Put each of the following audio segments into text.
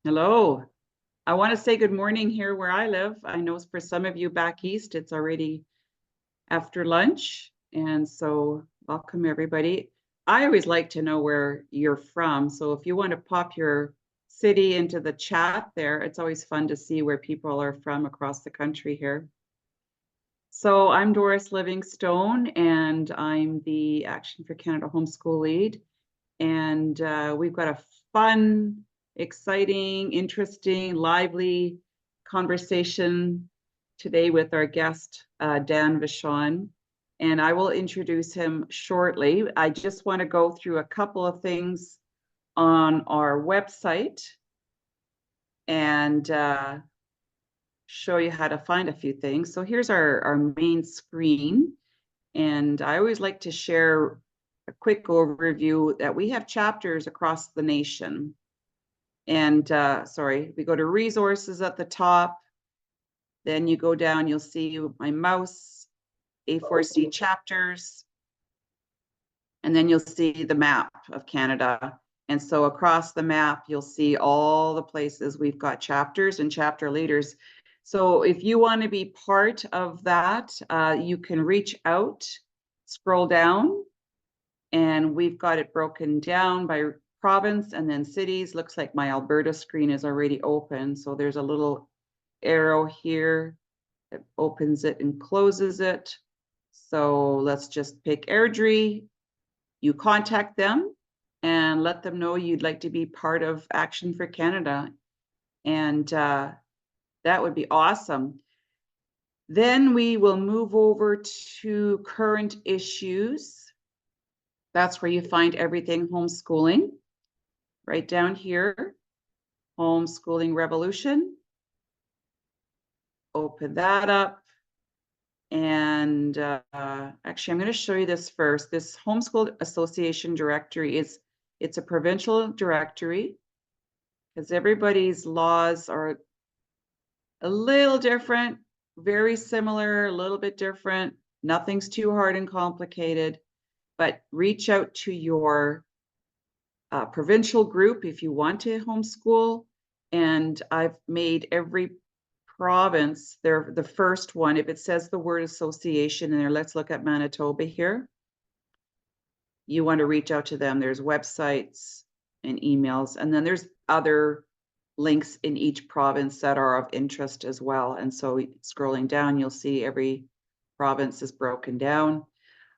Hello. I want to say good morning here where I live. I know for some of you back east, it's already after lunch. And so welcome everybody. I always like to know where you're from. So if you want to pop your city into the chat there, it's always fun to see where people are from across the country here. So I'm Doris Livingstone, and I'm the Action for Canada Homeschool Lead. And we've got a fun, exciting, interesting, lively conversation today with our guest, Dan Vachon. And I will introduce him shortly. I just want to go through a couple of things on our website and show you how to find a few things. So here's our main screen. And I always like to share a quick overview that we have chapters across the nation. And we go to resources at the top. Then you go down, you'll see my mouse, A4C chapters. And then you'll see the map of Canada. And so across the map, you'll see all the places we've got chapters and chapter leaders. So if you want to be part of that, you can reach out, scroll down, and we've got it broken down by province and then cities. Looks like my Alberta screen is already open. So there's a little arrow here that opens it and closes it. So let's just pick Airdrie. You contact them and let them know you'd like to be part of Action for Canada. And that would be awesome. Then we will move over to current issues. That's where you find everything homeschooling. Right down here, Homeschooling Revolution. Open that up. And actually, I'm going to show you this first. This Homeschooled Association directory it's a provincial directory because everybody's laws are a little different, very similar, a little bit different. Nothing's too hard and complicated, but reach out to your provincial group if you want to homeschool. And I've made every province, they're the first one. If it says the word association in there, let's look at Manitoba here. You want to reach out to them. There's websites and emails, and then there's other links in each province that are of interest as well. And so scrolling down, you'll see every province is broken down.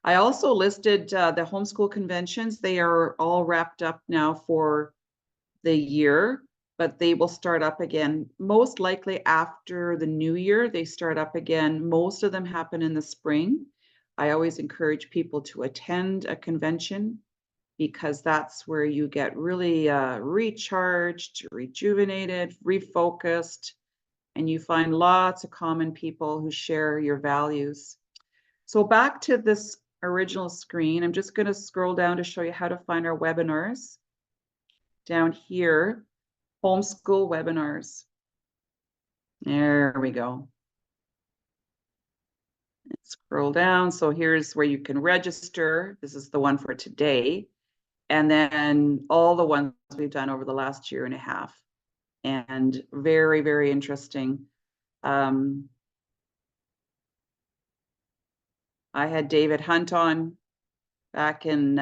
I also listed the homeschool conventions. They are all wrapped up now for the year, but they will start up again, most likely after the new year. They start up again. Most of them happen in the spring. I always encourage people to attend a convention because that's where you get really recharged, rejuvenated, refocused, and you find lots of common people who share your values. So back to this original screen, I'm just going to scroll down to show you how to find our webinars. Down here, homeschool webinars. There we go. Scroll down. So here's where you can register. This is the one for today. And then all the ones we've done over the last year and a half. And very, very interesting. I had David Hunt on back in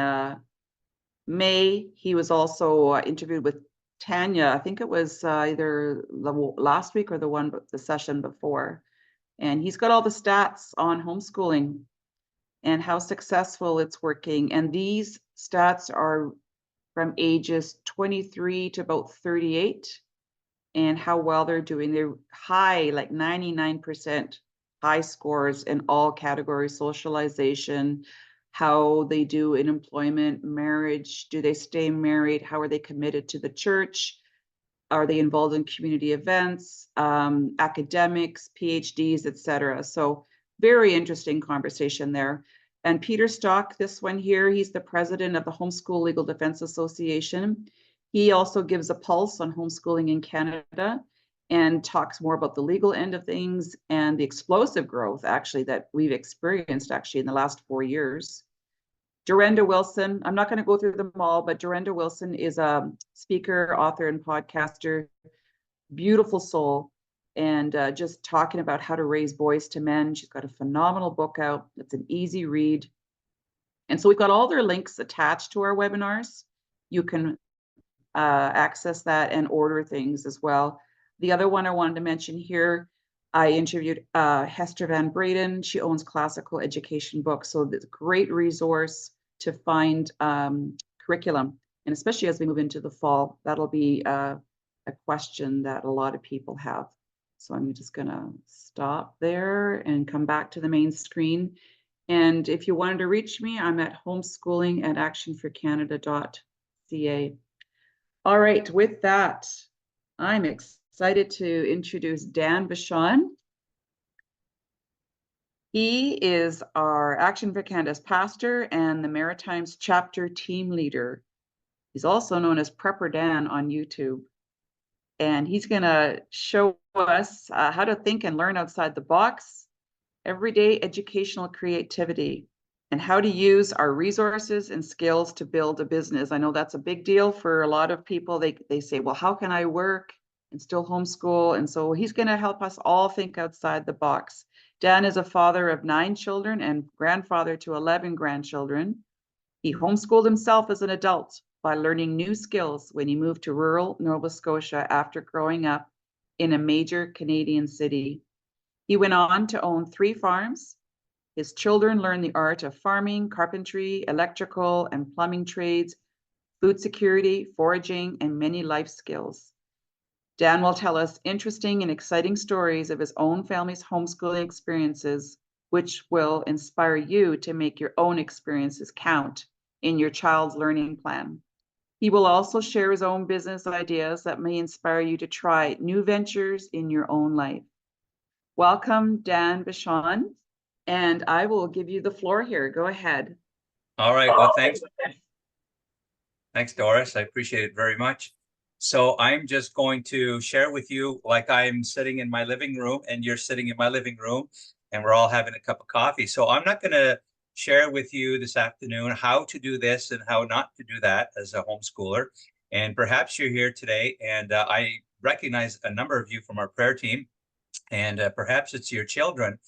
May. He was also interviewed with Tanya. I think it was either the last week or the session before. And he's got all the stats on homeschooling and how successful it's working. And these stats are from ages 23 to about 38 and how well they're doing. They're high, like 99% high scores in all categories: socialization, how they do in employment, marriage, do they stay married, how are they committed to the church, are they involved in community events, academics, PhDs, etc. So very interesting conversation there. And Peter Stock, this one here, he's the president of the Homeschool Legal Defense Association. He also gives a pulse on homeschooling in Canada and talks more about the legal end of things and the explosive growth actually that we've experienced actually in the last 4 years. Dorinda Wilson, I'm not going to go through them all, but Dorinda Wilson is a speaker, author, and podcaster. Beautiful soul. And just talking about how to raise boys to men. She's got a phenomenal book out. It's an easy read. And so we've got all their links attached to our webinars. You can access that and order things as well. The other one I wanted to mention here, I interviewed Hester Van Braden. She owns Classical Education Books. So it's a great resource to find curriculum. And especially as we move into the fall, that'll be a question that a lot of people have. So I'm just going to stop there and come back to the main screen. And if you wanted to reach me, I'm at homeschooling@actionforcanada.ca. All right, with that, I'm excited to introduce Dan Vachon. He is our Action for Canada's pastor and the Maritimes Chapter Team Leader. He's also known as Prepper Dan on YouTube. And he's going to show us how to think and learn outside the box, everyday educational creativity, and how to use our resources and skills to build a business. I know that's a big deal for a lot of people. They say, well, how can I work and still homeschool? And so he's going to help us all think outside the box. Dan is a father of 9 children and grandfather to 11 grandchildren. He homeschooled himself as an adult by learning new skills when he moved to rural Nova Scotia after growing up in a major Canadian city. He went on to own 3 farms. His children learned the art of farming, carpentry, electrical and plumbing trades, food security, foraging, and many life skills. Dan will tell us interesting and exciting stories of his own family's homeschooling experiences, which will inspire you to make your own experiences count in your child's learning plan. He will also share his own business ideas that may inspire you to try new ventures in your own life. Welcome, Dan Vachon, and I will give you the floor here. Go ahead. All right. Well, thanks. Thanks, Doris. I appreciate it very much. So I'm just going to share with you like I'm sitting in my living room and you're sitting in my living room and we're all having a cup of coffee. So I'm not going to share with you this afternoon how to do this and how not to do that as a homeschooler. And perhaps you're here today and I recognize a number of you from our prayer team, and perhaps it's your children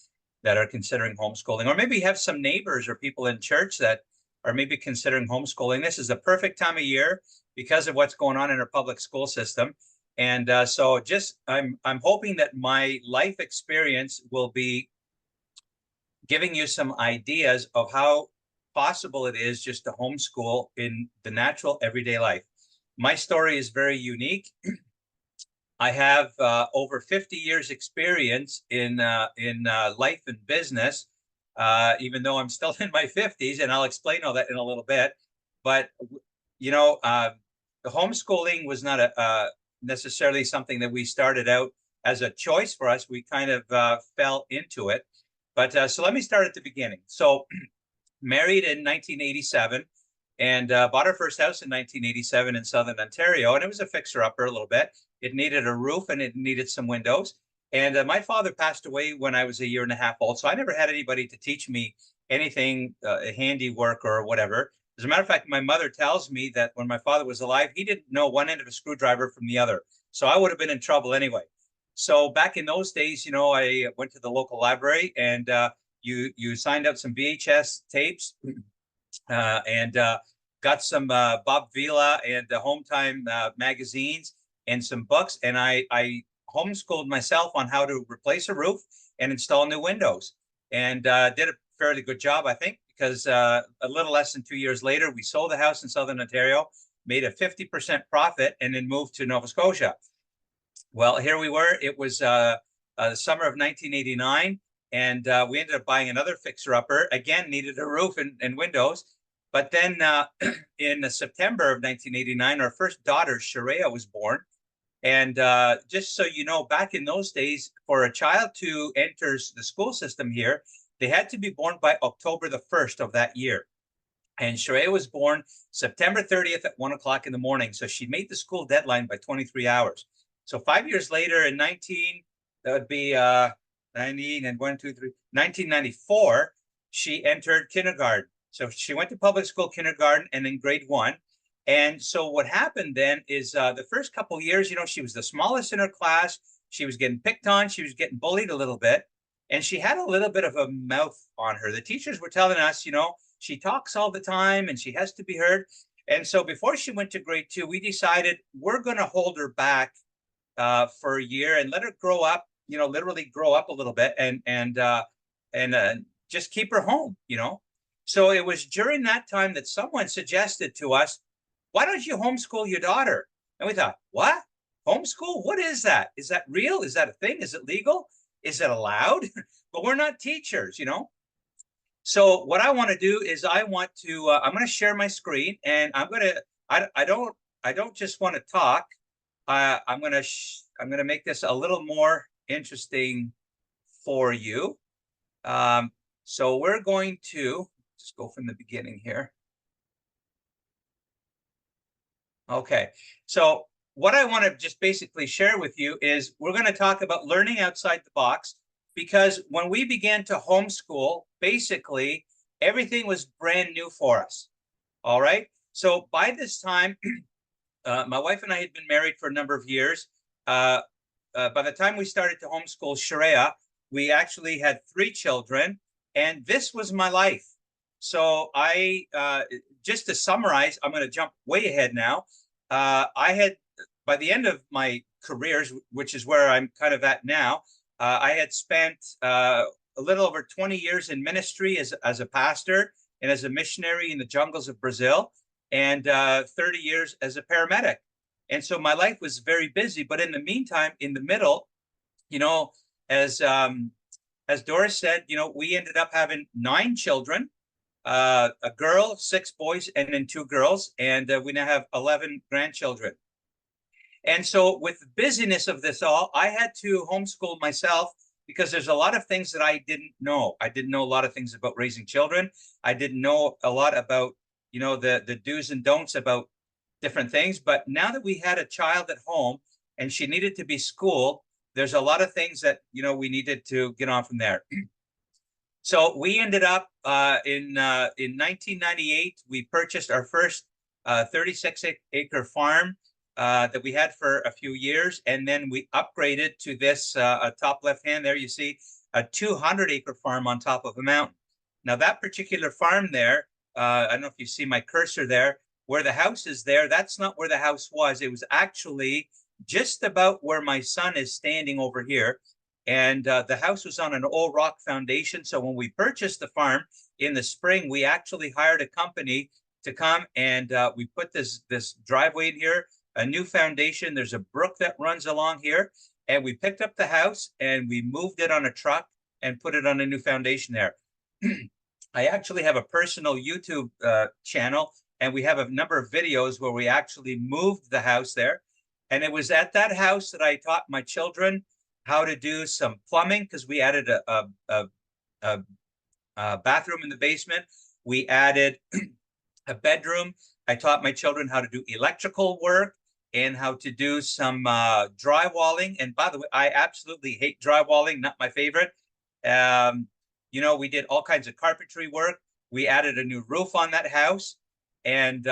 that are considering homeschooling, or maybe you have some neighbors or people in church that are maybe considering homeschooling. This is the perfect time of year because of what's going on in our public school system. And so just I'm hoping that my life experience will be giving you some ideas of how possible it is just to homeschool in the natural everyday life. My story is very unique. I have over 50 years experience in life and business, even though I'm still in my 50s, and I'll explain all that in a little bit. But, you know, the homeschooling was not necessarily something that we started out as a choice for us. We kind of fell into it. But so let me start at the beginning. So married in 1987 and bought our first house in 1987 in Southern Ontario. And it was a fixer-upper a little bit. It needed a roof and it needed some windows. And my father passed away when I was a year and a half old. So I never had anybody to teach me anything, handiwork or whatever. As a matter of fact, my mother tells me that when my father was alive, he didn't know one end of a screwdriver from the other. So I would have been in trouble anyway. So back in those days, you know, I went to the local library and you signed up some VHS tapes and got some Bob Vila and the Home Time magazines and some books. And I homeschooled myself on how to replace a roof and install new windows, and did a fairly good job, I think, because a little less than 2 years later, we sold the house in Southern Ontario, made a 50% profit, and then moved to Nova Scotia. Well, here we were. It was the summer of 1989, and we ended up buying another fixer-upper. Again, needed a roof and windows. But then in September of 1989, our first daughter, Sharia, was born. And just so you know, back in those days, for a child to enter the school system here, they had to be born by October the 1st of that year. And Sharia was born September 30th at 1 o'clock in the morning. So she made the school deadline by 23 hours. So 5 years later in that would be 1994, she entered kindergarten. So she went to public school, kindergarten, and then grade 1. And so what happened then is the first couple of years, you know, she was the smallest in her class. She was getting picked on. She was getting bullied a little bit. And she had a little bit of a mouth on her. The teachers were telling us, you know, she talks all the time and she has to be heard. And so before she went to grade 2, we decided we're going to hold her back for a year and let her grow up, you know, literally grow up a little bit and just keep her home, you know. So it was during that time that someone suggested to us, why don't you homeschool your daughter? And we thought, what? Homeschool? What is that? Is that real? Is that a thing? Is it legal? Is it allowed? But we're not teachers, you know. So what I want to do is I'm going to share my screen, and I don't just want to talk. I'm going to make this a little more interesting for you. So we're going to just go from the beginning here. Okay, so what I want to just basically share with you is we're going to talk about learning outside the box, because when we began to homeschool, basically everything was brand new for us. All right, so by this time, my wife and I had been married for a number of years. By the time we started to homeschool Sharia, we actually had 3 children, and this was my life. So just to summarize, I'm going to jump way ahead now. I had, by the end of my careers, which is where I'm kind of at now, I had spent a little over 20 years in ministry as a pastor and as a missionary in the jungles of Brazil, and 30 years as a paramedic. And so my life was very busy. But in the meantime, in the middle, you know, as Doris said, you know, we ended up having 9 children, a girl, 6 boys, and then 2 girls. And we now have 11 grandchildren. And so with the busyness of this all, I had to homeschool myself, because there's a lot of things that I didn't know. I didn't know a lot of things about raising children. I didn't know a lot about, you know, the do's and don'ts about different things. But now that we had a child at home and she needed to be schooled, there's a lot of things that, you know, we needed to get on from there. So we ended up in 1998, we purchased our first 36-acre farm that we had for a few years. And then we upgraded to this top left hand there, you see a 200-acre farm on top of a mountain. Now that particular farm there, I don't know if you see my cursor there, where the house is there, that's not where the house was. It was actually just about where my son is standing over here. And the house was on an old rock foundation. So when we purchased the farm in the spring, we actually hired a company to come, and we put this driveway in here, a new foundation. There's a brook that runs along here. And we picked up the house and we moved it on a truck and put it on a new foundation there. I actually have a personal YouTube channel, and we have a number of videos where we actually moved the house there. And it was at that house that I taught my children how to do some plumbing, because we added a bathroom in the basement. We added a bedroom. I taught my children how to do electrical work and how to do some drywalling. And by the way, I absolutely hate drywalling, not my favorite. You know, we did all kinds of carpentry work. We added a new roof on that house, and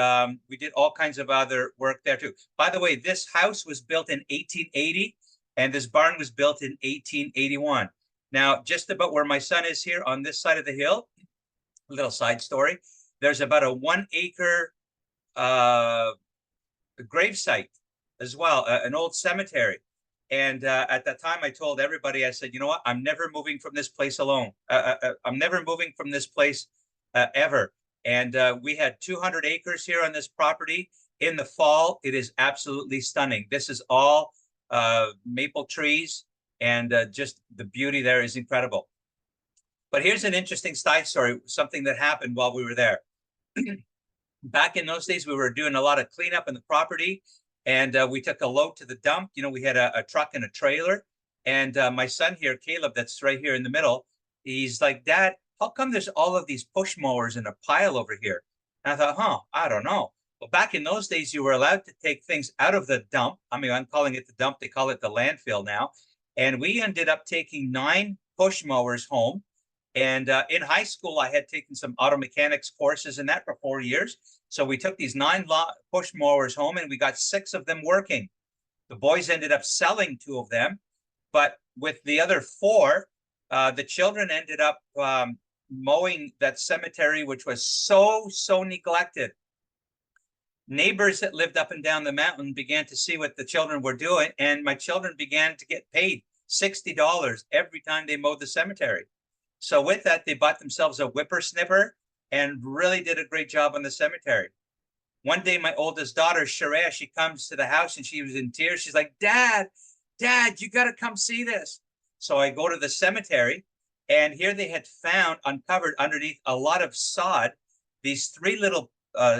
we did all kinds of other work there too. By the way, this house was built in 1880, and this barn was built in 1881. Now, just about where my son is here on this side of the hill, a little side story, there's about a 1-acre grave site as well, an old cemetery. And at that time, I told everybody, I said, you know what, I'm never moving from this place alone. I'm never moving from this place ever. And we had 200 acres here on this property. In the fall, it is absolutely stunning. This is all maple trees, and just the beauty there is incredible. But here's an interesting side story, something that happened while we were there. Back in those days, we were doing a lot of cleanup in the property, and we took a load to the dump. You know, we had a truck and a trailer. And my son here, Caleb, that's right here in the middle, he's like, Dad, how come there's all of these push mowers in a pile over here? And I thought, I don't know. Well, back in those days, you were allowed to take things out of the dump. I mean, I'm calling it the dump. They call it the landfill now. And we ended up taking 9 push mowers home. And in high school, I had taken some auto mechanics courses in that for 4 years. So we took these 9 push mowers home and we got 6 of them working. The boys ended up selling 2 of them, but with the other 4, the children ended up mowing that cemetery, which was so neglected. Neighbors that lived up and down the mountain began to see what the children were doing, and my children began to get paid $60 every time they mowed the cemetery. So with that, they bought themselves a whippersnipper and really did a great job on the cemetery. One day, my oldest daughter, Sharia, she comes to the house and she was in tears. She's like, Dad, you got to come see this. So I go to the cemetery, and here they had found, uncovered underneath a lot of sod, these 3 little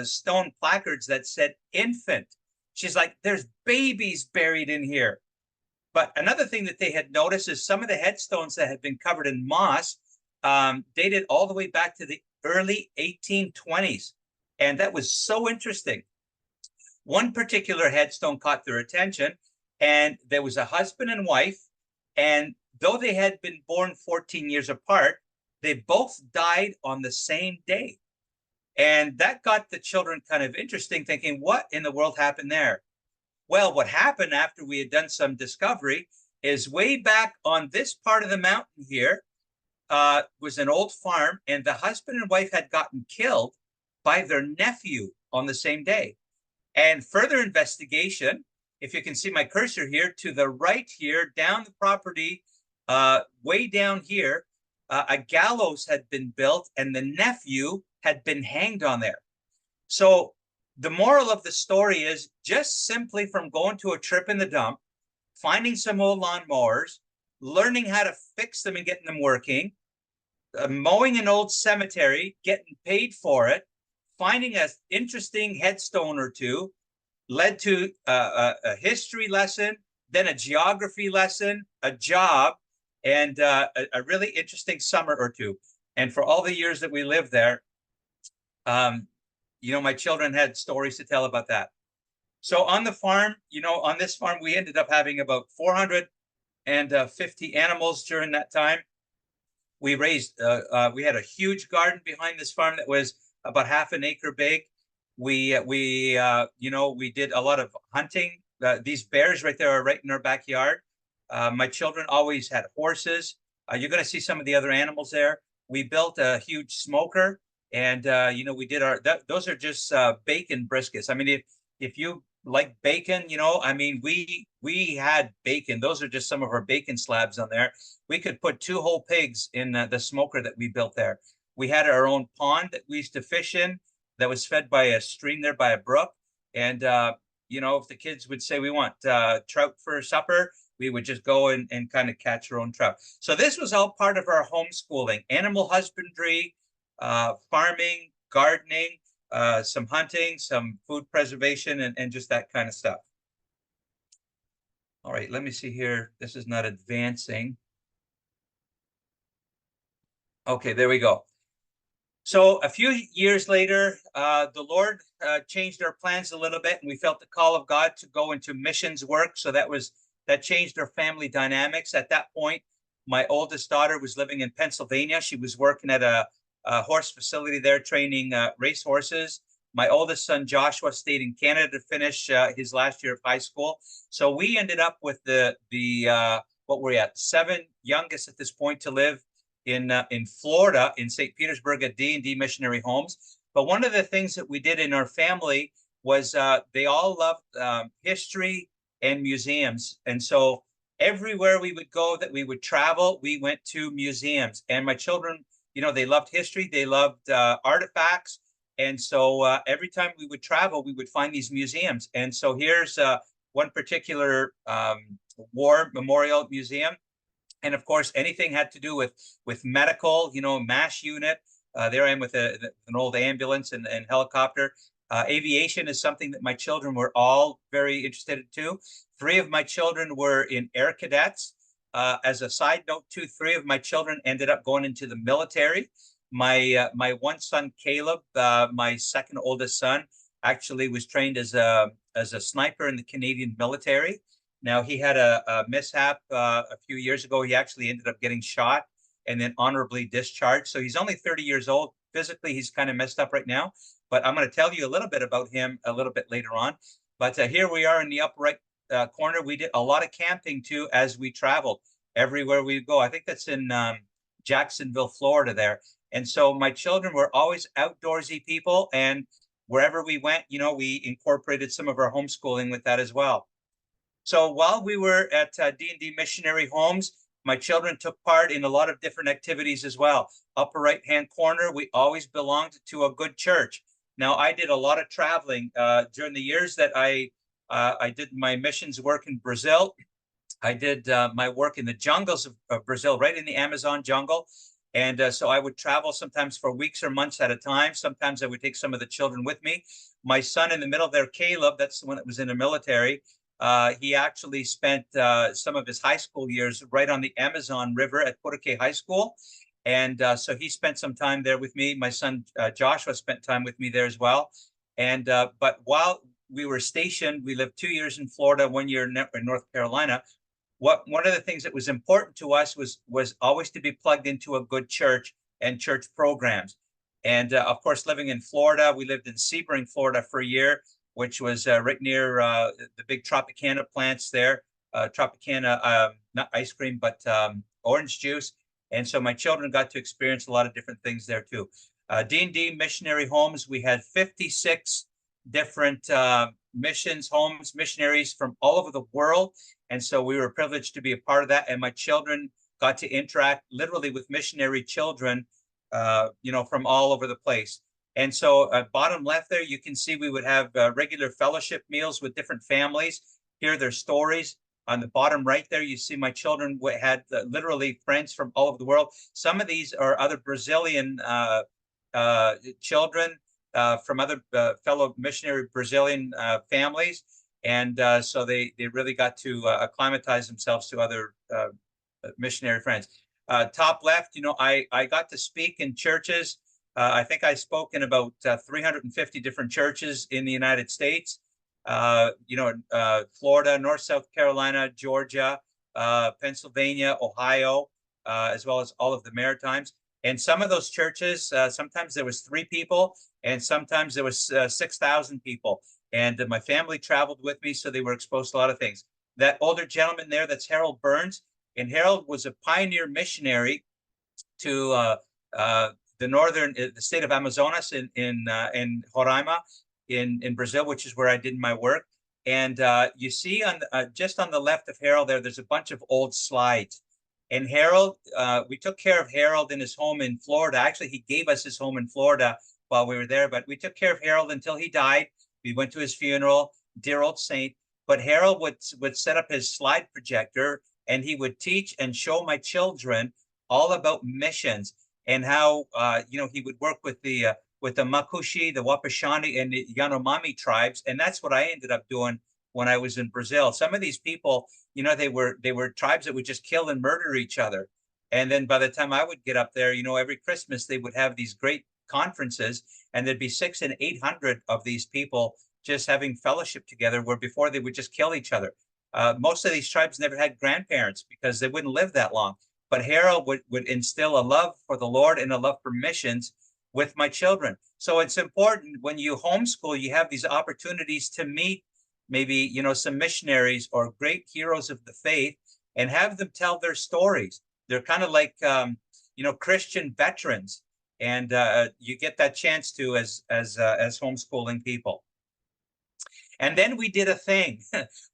stone placards that said infant. She's like, there's babies buried in here. But another thing that they had noticed is some of the headstones that had been covered in moss dated all the way back to the early 1820s. And that was so interesting. One particular headstone caught their attention, and there was a husband and wife. And though they had been born 14 years apart, they both died on the same day. And that got the children kind of interesting, thinking, what in the world happened there? Well, what happened after we had done some discovery is way back on this part of the mountain here was an old farm, and the husband and wife had gotten killed by their nephew on the same day. And further investigation, if you can see my cursor here, to the right here, down the property, way down here, a gallows had been built and the nephew had been hanged on there. So the moral of the story is just simply from going to a trip in the dump, finding some old lawnmowers, learning how to fix them and getting them working, mowing an old cemetery, getting paid for it, finding an interesting headstone or 2, led to a history lesson, then a geography lesson, a job, and a really interesting summer or 2. And for all the years that we lived there, my children had stories to tell about that. So on the farm, on this farm, we ended up having about 450 animals during that time. We raised, we had a huge garden behind this farm that was about half an acre big. We did a lot of hunting. These bears right there are right in our backyard. My children always had horses. You're going to see some of the other animals there. We built a huge smoker, and we did those are just bacon briskets. I mean, if you like bacon, we had bacon. Those are just some of our bacon slabs on there. We could put 2 whole pigs in the smoker that we built there. We had our own pond that we used to fish in that was fed by a stream there by a brook. And, if the kids would say, we want trout for supper, we would just go and kind of catch our own trout. So this was all part of our homeschooling, animal husbandry, farming, gardening, some hunting, some food preservation, and just that kind of stuff. All right, let me see here. This is not advancing. Okay, there we go. So a few years later, the Lord changed our plans a little bit, and we felt the call of God to go into missions work. So that changed our family dynamics. At that point, my oldest daughter was living in Pennsylvania. She was working at a horse facility there, training race horses. My oldest son, Joshua, stayed in Canada to finish his last year of high school. So we ended up with what we're at, 7 youngest at this point to live in Florida, in St. Petersburg at D&D Missionary Homes. But one of the things that we did in our family was they all loved history and museums. And so everywhere we would go that we would travel, we went to museums. And my children, they loved history, they loved artifacts. And so every time we would travel, we would find these museums. And so here's one particular war memorial museum. And of course, anything had to do with medical, MASH unit. There I am with an old ambulance and helicopter. Aviation is something that my children were all very interested in too. 3 of my children were in air cadets. As a side note, 3 of my children ended up going into the military. My one son, Caleb, my second oldest son, actually was trained as a sniper in the Canadian military. Now, he had a mishap a few years ago. He actually ended up getting shot and then honorably discharged. So he's only 30 years old. Physically, he's kind of messed up right now, but I'm going to tell you a little bit about him a little bit later on. But here we are in the upper right corner. We did a lot of camping too as we traveled everywhere we go. I think that's in Jacksonville, Florida there. And so my children were always outdoorsy people, and wherever we went, you know, we incorporated some of our homeschooling with that as well. So while we were at D&D Missionary Homes, my children took part in a lot of different activities as well. Upper right-hand corner, we always belonged to a good church. Now, I did a lot of traveling during the years that I did my missions work in Brazil. I did my work in the jungles of Brazil, right in the Amazon jungle. And so I would travel sometimes for weeks or months at a time. Sometimes I would take some of the children with me. My son in the middle there, Caleb, that's the one that was in the military. He actually spent some of his high school years right on the Amazon River at Purake High School. And so he spent some time there with me. My son, Joshua, spent time with me there as well. And but while we were stationed, we lived 2 years in Florida, 1 year in North Carolina. One of the things that was important to us was always to be plugged into a good church and church programs. And of course, living in Florida, we lived in Sebring, Florida for a year, which was right near the big Tropicana plants there. Tropicana, not ice cream, but orange juice. And so my children got to experience a lot of different things there too. D&D Missionary Homes, we had 56 different missions, homes, missionaries from all over the world. And so we were privileged to be a part of that. And my children got to interact literally with missionary children, you know, from all over the place. And so bottom left there, you can see we would have regular fellowship meals with different families, hear their stories. On the bottom right there, you see my children had literally friends from all over the world. Some of these are other Brazilian children from other fellow missionary Brazilian families. And so they really got to acclimatize themselves to other missionary friends. Top left, you know, I got to speak in churches. I think I spoke in about 350 different churches in the United States. You know, Florida, North, South Carolina, Georgia, Pennsylvania, Ohio, as well as all of the Maritimes. And some of those churches, sometimes there was 3 people, and sometimes there was 6,000 people. And my family traveled with me, so they were exposed to a lot of things. That older gentleman there, that's Harold Burns. And Harold was a pioneer missionary to the state of Amazonas in Roraima in Brazil, which is where I did my work. And you see on just on the left of Harold there's a bunch of old slides. And Harold, we took care of Harold in his home in Florida. Actually, he gave us his home in Florida while we were there, but we took care of Harold until he died. We went to his funeral, dear old saint. But Harold would set up his slide projector, and he would teach and show my children all about missions and how you know, he would work with the Makushi, the Wapashani, and the Yanomami tribes. And that's what I ended up doing when I was in Brazil. Some of these people, you know, they were tribes that would just kill and murder each other. And then by the time I would get up there, you know, every Christmas they would have these great conferences, and there'd be 600 and 800 of these people just having fellowship together, where before they would just kill each other. Most of these tribes never had grandparents because they wouldn't live that long. But Harold would instill a love for the Lord and a love for missions with my children. So it's important when you homeschool, you have these opportunities to meet maybe, you know, some missionaries or great heroes of the faith and have them tell their stories. They're kind of like, you know, Christian veterans. And you get that chance to as homeschooling people. And then we did a thing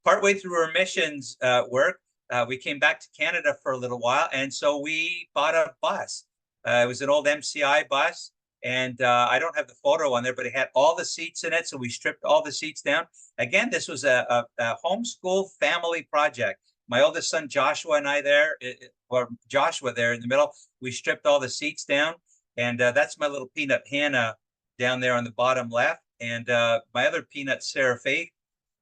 partway through our missions work. We came back to Canada for a little while. And so we bought a bus. It was an old MCI bus. And I don't have the photo on there, but it had all the seats in it. So we stripped all the seats down. Again, this was a homeschool family project. My oldest son, Joshua, and I there, or Joshua there in the middle, we stripped all the seats down. And that's my little peanut Hannah down there on the bottom left. And my other peanut, Sarah Faith,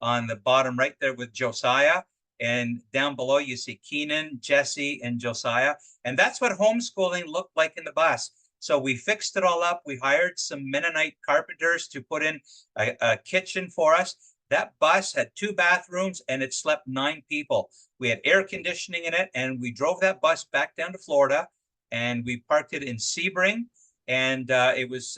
on the bottom right there with Josiah. And down below, you see Keenan, Jesse, and Josiah. And that's what homeschooling looked like in the bus. So we fixed it all up. We hired some Mennonite carpenters to put in a kitchen for us. That bus had 2 bathrooms, and it slept 9 people. We had air conditioning in it, and we drove that bus back down to Florida. and we parked it in Sebring, and it was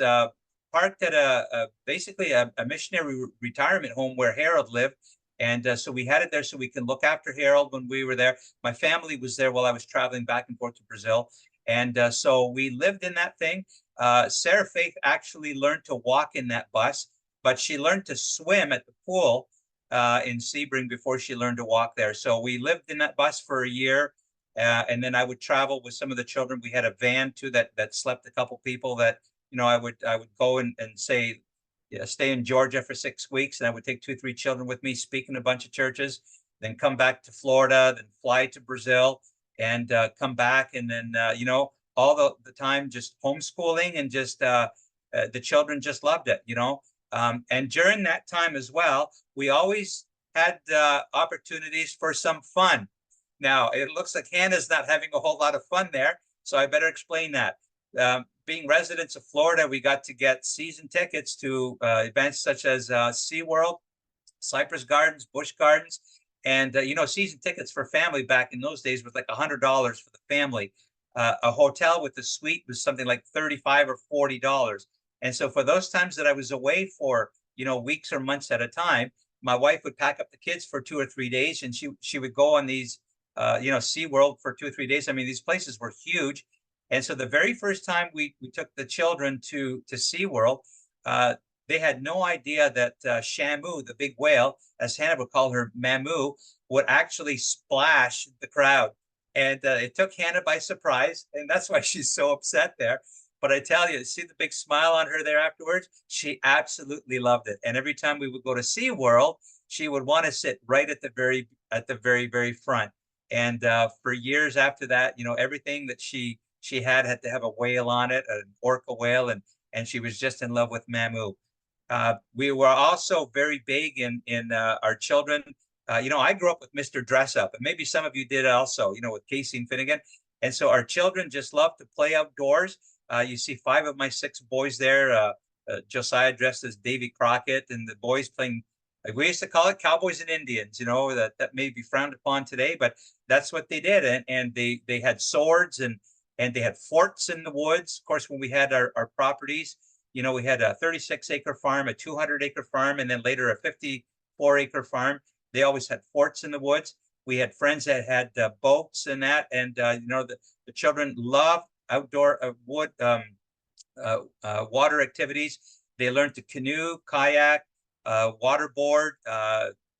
parked at basically a missionary retirement home where Harold lived. And so we had it there so we can look after Harold when we were there. My family was there while I was traveling back and forth to Brazil. And so we lived in that thing. Sarah Faith actually learned to walk in that bus, but she learned to swim at the pool in Sebring before she learned to walk there. So we lived in that bus for a year. And then I would travel with some of the children. We had a van too that slept a couple people that, I would go and say, stay in Georgia for 6 weeks, and I would take 2, 3 children with me, speak in a bunch of churches, then come back to Florida, then fly to Brazil, and come back, and then all the time just homeschooling, and just the children just loved it, and during that time as well, we always had opportunities for some fun. Now it looks like Hannah's not having a whole lot of fun there, so I better explain that. Being residents of Florida, we got to get season tickets to events such as SeaWorld, Cypress Gardens, Busch Gardens, and season tickets for family back in those days was like $100 for the family. A hotel with a suite was something like $35 or $40. And so for those times that I was away for weeks or months at a time, my wife would pack up the kids for 2 or 3 days, and she would go on these SeaWorld for 2 or 3 days. I mean, these places were huge. And so the very first time we took the children to SeaWorld, they had no idea that Shamu, the big whale, as Hannah would call her, Mamu, would actually splash the crowd. And it took Hannah by surprise, and that's why she's so upset there. But I tell you, see the big smile on her there afterwards? She absolutely loved it. And every time we would go to SeaWorld, she would want to sit right at the very, very front. And for years after that, everything that she had to have a whale on it, an orca whale, and she was just in love with Mamu. We were also very big in our children. I grew up with Mr. Dress Up, and maybe some of you did also, with Casey and Finnegan. And so our children just love to play outdoors. You see 5 of my 6 boys there. Josiah dressed as Davy Crockett, and the boys playing, we used to call it cowboys and Indians, that may be frowned upon today, but that's what they did. And they had swords, and they had forts in the woods. Of course, when we had our properties, we had a 36-acre farm, a 200-acre farm, and then later a 54-acre farm. They always had forts in the woods. We had friends that had boats and that, and the children loved outdoor water activities. They learned to canoe, kayak, waterboard,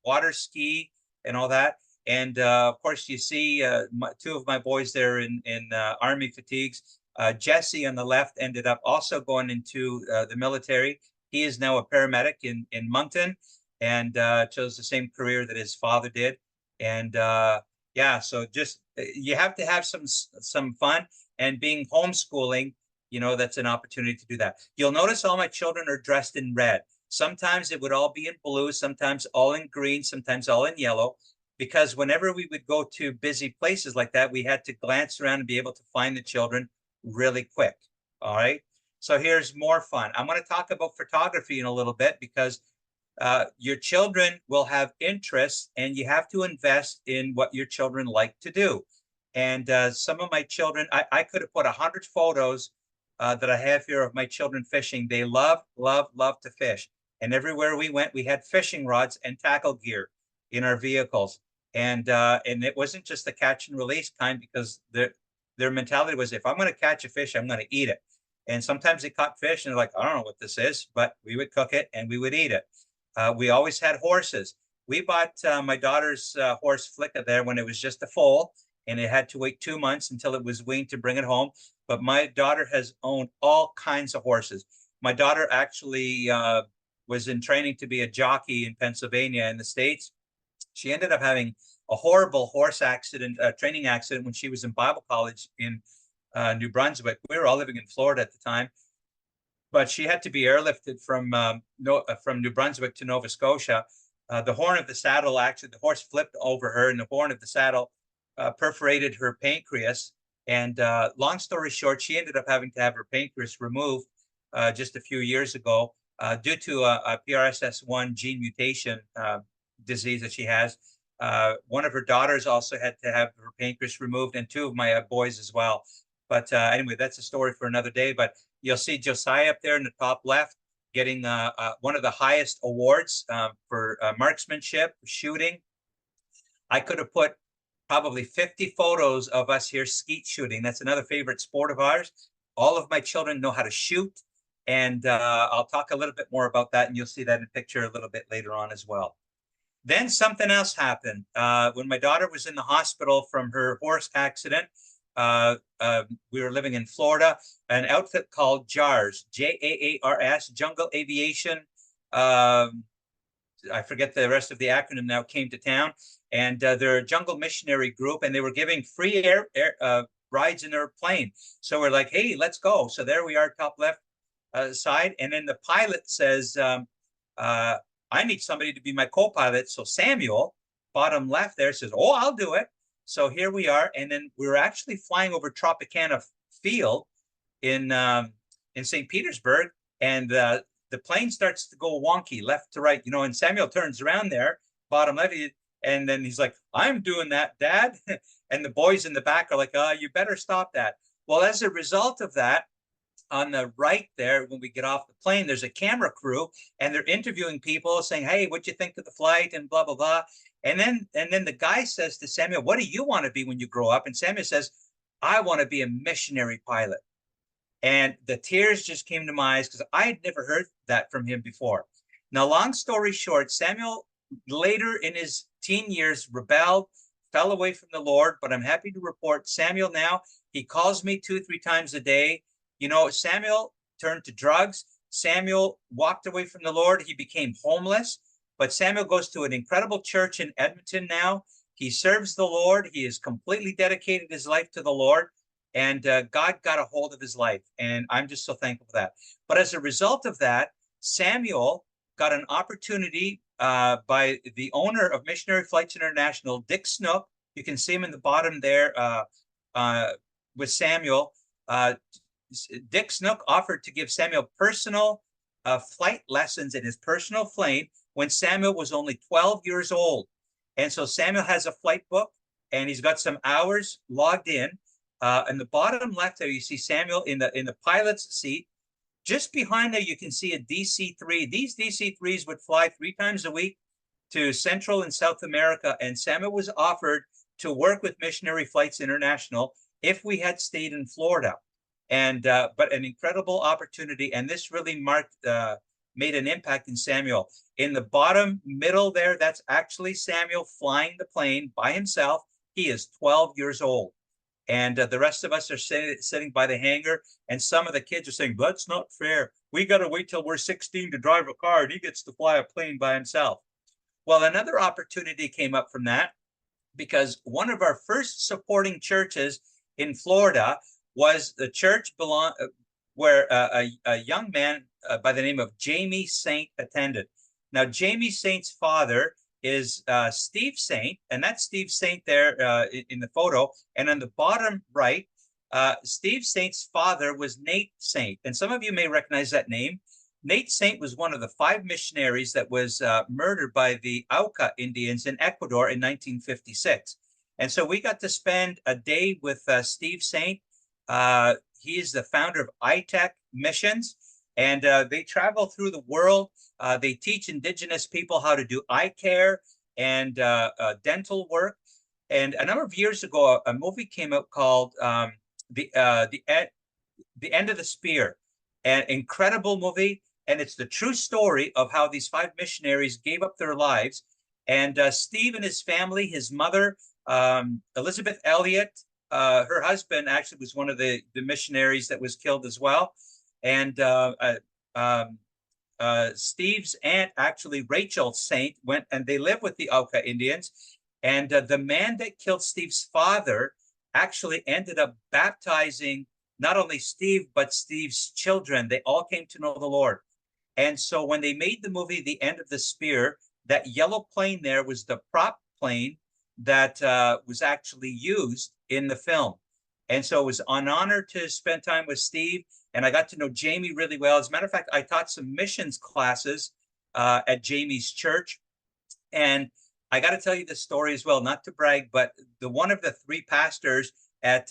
water ski, and all that. And of course, you see 2 of my boys there in Army fatigues. Jesse on the left ended up also going into the military. He is now a paramedic in Moncton, and chose the same career that his father did. And so just you have to have some fun, and being homeschooling, that's an opportunity to do that. You'll notice all my children are dressed in red. Sometimes it would all be in blue, sometimes all in green, sometimes all in yellow, because whenever we would go to busy places like that, we had to glance around and be able to find the children really quick. All right. So here's more fun. I'm going to talk about photography in a little bit, because your children will have interests, and you have to invest in what your children like to do. And some of my children, I could have put 100 photos that I have here of my children fishing. They love to fish. And everywhere we went, we had fishing rods and tackle gear in our vehicles. And it wasn't just the catch and release kind, because their mentality was, if I'm going to catch a fish, I'm going to eat it. And sometimes they caught fish and they're like, I don't know what this is, but we would cook it and we would eat it. We always had horses. We bought my daughter's horse Flicka there when it was just a foal, and it had to wait 2 months until it was weaned to bring it home. But my daughter has owned all kinds of horses. My daughter actually was in training to be a jockey in Pennsylvania in the States. She ended up having a horrible horse accident, training accident, when she was in Bible college in New Brunswick. We were all living in Florida at the time, but she had to be airlifted from New Brunswick to Nova Scotia. The horn of the saddle, actually, the horse flipped over her, and the horn of the saddle perforated her pancreas. And long story short, she ended up having to have her pancreas removed just a few years ago due to a PRSS1 gene mutation disease that she has. One of her daughters also had to have her pancreas removed, and 2 of my boys as well. But anyway, that's a story for another day. But you'll see Josiah up there in the top left getting one of the highest awards for marksmanship, shooting. I could have put probably 50 photos of us here skeet shooting. That's another favorite sport of ours. All of my children know how to shoot. And I'll talk a little bit more about that, and you'll see that in a picture a little bit later on as well. Then something else happened. When my daughter was in the hospital from her horse accident, we were living in Florida, an outfit called JAARS, J-A-A-R-S, Jungle Aviation. I forget the rest of the acronym now, came to town. And they're a jungle missionary group, and they were giving free air rides in their plane. So we're like, hey, let's go. So there we are, top left side. And then the pilot says, I need somebody to be my co-pilot. So Samuel, bottom left there, says, oh, I'll do it. So here we are. And then we were actually flying over Tropicana Field in St. Petersburg. And the plane starts to go wonky left to right, and Samuel turns around there, bottom left. And then he's like, I'm doing that, Dad. And the boys in the back are like, you better stop that. Well, as a result of that, on the right there, when we get off the plane, there's a camera crew, and they're interviewing people saying, hey, what'd you think of the flight, and blah, blah, blah. And then the guy says to Samuel, what do you want to be when you grow up? And Samuel says, I want to be a missionary pilot. And the tears just came to my eyes because I had never heard that from him before. Now, long story short, Samuel later in his teen years rebelled, fell away from the Lord, but I'm happy to report Samuel now, he calls me 2-3 times a day. Samuel turned to drugs. Samuel walked away from the Lord. He became homeless, but Samuel goes to an incredible church in Edmonton now. He serves the Lord. He has completely dedicated his life to the Lord, and God got a hold of his life, and I'm just so thankful for that. But as a result of that, Samuel got an opportunity by the owner of Missionary Flights International, Dick Snook. You can see him in the bottom there with Samuel. Dick Snook offered to give Samuel personal flight lessons in his personal plane when Samuel was only 12 years old. And so Samuel has a flight book, and he's got some hours logged in. In the bottom left there, you see Samuel in the pilot's seat. Just behind there, you can see a DC-3. These DC-3s would fly 3 times a week to Central and South America, and Samuel was offered to work with Missionary Flights International if we had stayed in Florida. And but an incredible opportunity, and this really made an impact in Samuel. In the bottom middle there, that's actually Samuel flying the plane by himself. He is 12 years old. And the rest of us are sitting by the hangar, and some of the kids are saying, that's not fair. We got to wait till we're 16 to drive a car, and he gets to fly a plane by himself. Well, another opportunity came up from that, because one of our first supporting churches in Florida was the church where a young man by the name of Jamie Saint attended. Now, Jamie Saint's father is Steve Saint, and that's Steve Saint there in the photo. And on the bottom right, Steve Saint's father was Nate Saint. And some of you may recognize that name. Nate Saint was one of the 5 missionaries that was murdered by the Auca Indians in Ecuador in 1956. And so we got to spend a day with Steve Saint. He is the founder of iTech Missions, and they travel through the world. They teach Indigenous people how to do eye care and dental work. And a number of years ago, a movie came out called The End of the Spear, an incredible movie. And it's the true story of how these 5 missionaries gave up their lives. And Steve and his family, his mother, Elizabeth Elliott, her husband actually was one of the missionaries that was killed as well. And Steve's aunt, actually Rachel Saint, went and they lived with the Auca Indians. And the man that killed Steve's father actually ended up baptizing not only Steve, but Steve's children. They all came to know the Lord. And so when they made the movie, The End of the Spear, that yellow plane there was the prop plane that was actually used in the film. And so it was an honor to spend time with Steve, and I got to know Jamie really well. As a matter of fact, I taught some missions classes at Jamie's church. And I got to tell you this story as well, not to brag, but one of the 3 pastors at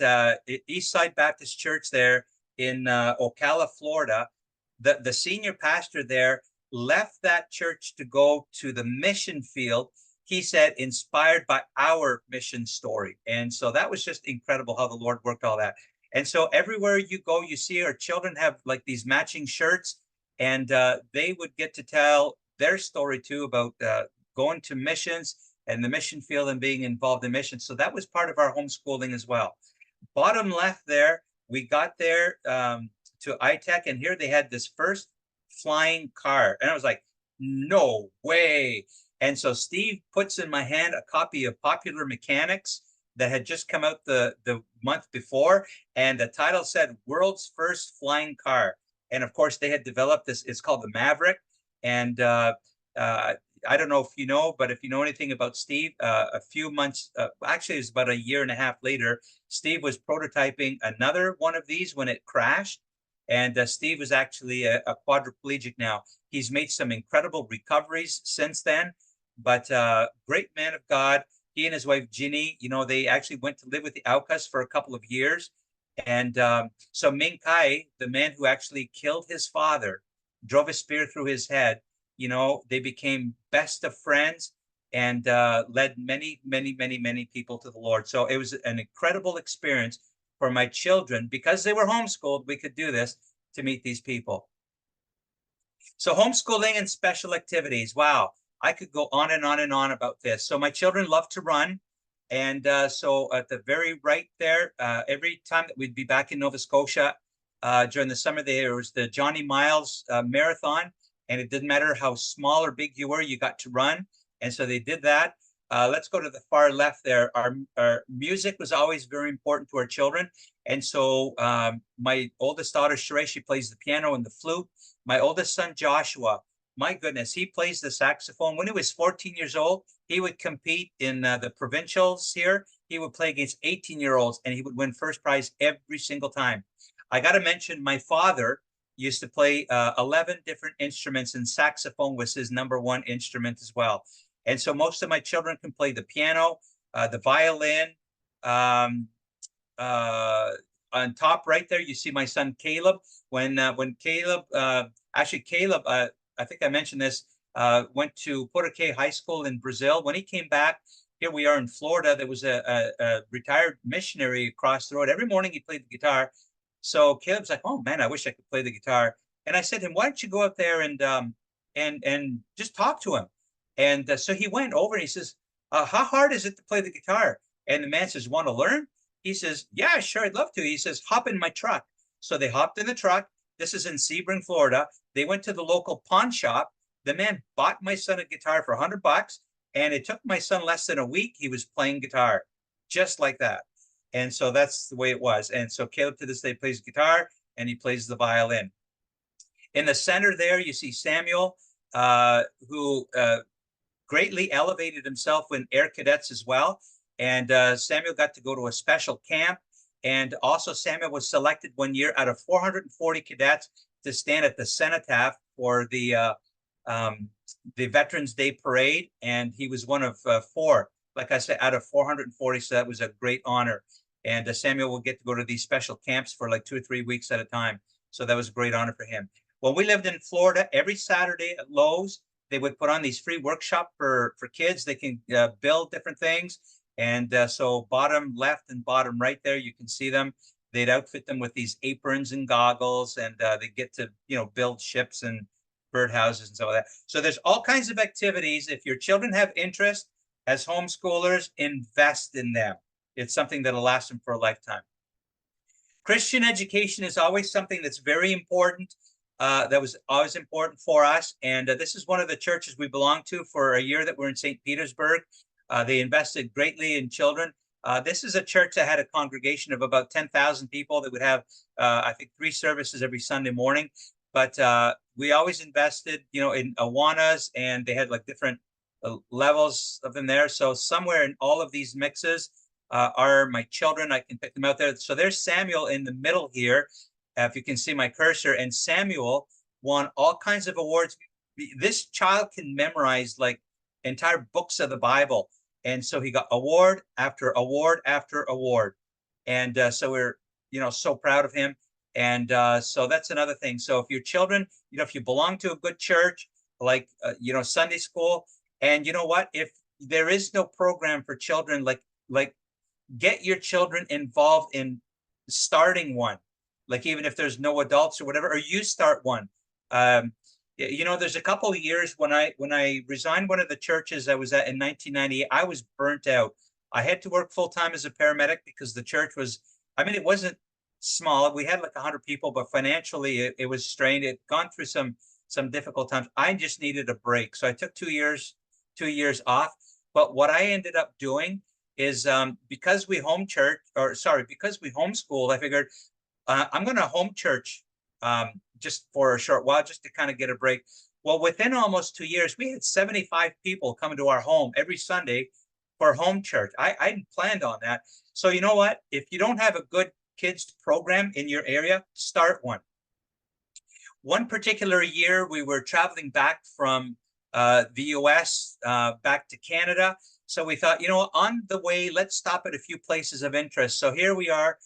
Eastside Baptist Church there in Ocala, Florida. The senior pastor there left that church to go to the mission field, he said, inspired by our mission story. And so that was just incredible how the Lord worked all that. And so everywhere you go, you see our children have like these matching shirts, and they would get to tell their story too about going to missions and the mission field and being involved in missions. So that was part of our homeschooling as well. Bottom left there, we got there to iTech, and here they had this first flying car. And I was like, no way. And so Steve puts in my hand a copy of Popular Mechanics that had just come out the month before. And the title said, World's First Flying Car. And of course, they had developed this. It's called the Maverick. And I don't know if you know, but if you know anything about Steve, a few months, actually it was about a year and a half later, Steve was prototyping another one of these when it crashed. And Steve is actually a quadriplegic now. He's made some incredible recoveries since then, but great man of God. He and his wife, Ginny, you know, they actually went to live with the Aucas for a couple of years. And so Ming Kai, the man who actually killed his father, drove a spear through his head, you know, they became best of friends and led many, many, many, many people to the Lord. So it was an incredible experience for my children. Because they were homeschooled, we could do this, to meet these people. So homeschooling and special activities. Wow, I could go on and on and on about this. So my children love to run. And so at the very right there, every time that we'd be back in Nova Scotia during the summer, there was the Johnny Miles Marathon. And it didn't matter how small or big you were, you got to run. And so they did that. Let's go to the far left there. Our music was always very important to our children. And so my oldest daughter, Sheree, she plays the piano and the flute. My oldest son, Joshua, my goodness, he plays the saxophone. When he was 14 years old, he would compete in the provincials here. He would play against 18-year-olds, and he would win first prize every single time. I got to mention, my father used to play 11 different instruments, and saxophone was his #1 instrument as well. And so most of my children can play the piano, the violin. On top right there, you see my son Caleb. When Caleb, Caleb, I think I mentioned this, went to Porto High School in Brazil. When he came back, here we are in Florida, there was a retired missionary across the road. Every morning he played the guitar. So Caleb's like, oh man, I wish I could play the guitar. And I said to him, why don't you go out there and just talk to him? And so he went over and he says, how hard is it to play the guitar? And the man says, want to learn? He says, yeah, sure, I'd love to. He says, hop in my truck. So they hopped in the truck. This is in Sebring, Florida. They went to the local pawn shop. The man bought my son a guitar for $100, and it took my son less than a week. He was playing guitar just like that. And so that's the way it was. And so Caleb to this day plays guitar, and he plays the violin. In the center there, you see Samuel, who greatly elevated himself in Air Cadets as well. And Samuel got to go to a special camp. And also Samuel was selected one year out of 440 cadets to stand at the cenotaph for the Veterans Day Parade. And he was one of 4, like I said, out of 440. So that was a great honor. And Samuel will get to go to these special camps for like 2 or 3 weeks at a time. So that was a great honor for him. When we lived in Florida, every Saturday at Lowe's, they would put on these free workshops for kids. They can build different things. And so bottom left and bottom right there, you can see them. They'd outfit them with these aprons and goggles, and they get to, build ships and birdhouses and so on. So there's all kinds of activities. If your children have interest as homeschoolers, invest in them. It's something that'll last them for a lifetime. Christian education is always something that's very important. That was always important for us. And this is one of the churches we belong to for a year that we're in St. Petersburg. They invested greatly in children. This is a church that had a congregation of about 10,000 people that would have, I think, 3 services every Sunday morning. But we always invested, in Awanas, and they had like different levels of them there. So somewhere in all of these mixes are my children. I can pick them out there. So there's Samuel in the middle here, if you can see my cursor. And Samuel won all kinds of awards. This child can memorize like entire books of the Bible. And so he got award after award after award. And so we're, so proud of him. And so that's another thing. So if your children, if you belong to a good church, like, Sunday school, and you know what, if there is no program for children, like get your children involved in starting one, like even if there's no adults or whatever, or you start one. There's a couple of years when I resigned one of the churches I was at in 1998, I was burnt out. I had to work full time as a paramedic because the church was, it wasn't small. We had like 100 people, but financially it was strained. It gone through some difficult times. I just needed a break. So I took 2 years off. But what I ended up doing is because we because we homeschooled, I figured I'm going to home church just for a short while, just to kind of get a break. Well, within almost 2 years, we had 75 people coming to our home every Sunday for home church. I hadn't planned on that. So you know what? If you don't have a good kids program in your area, start one. One particular year, we were traveling back from the US back to Canada. So we thought, on the way, let's stop at a few places of interest. So here we are.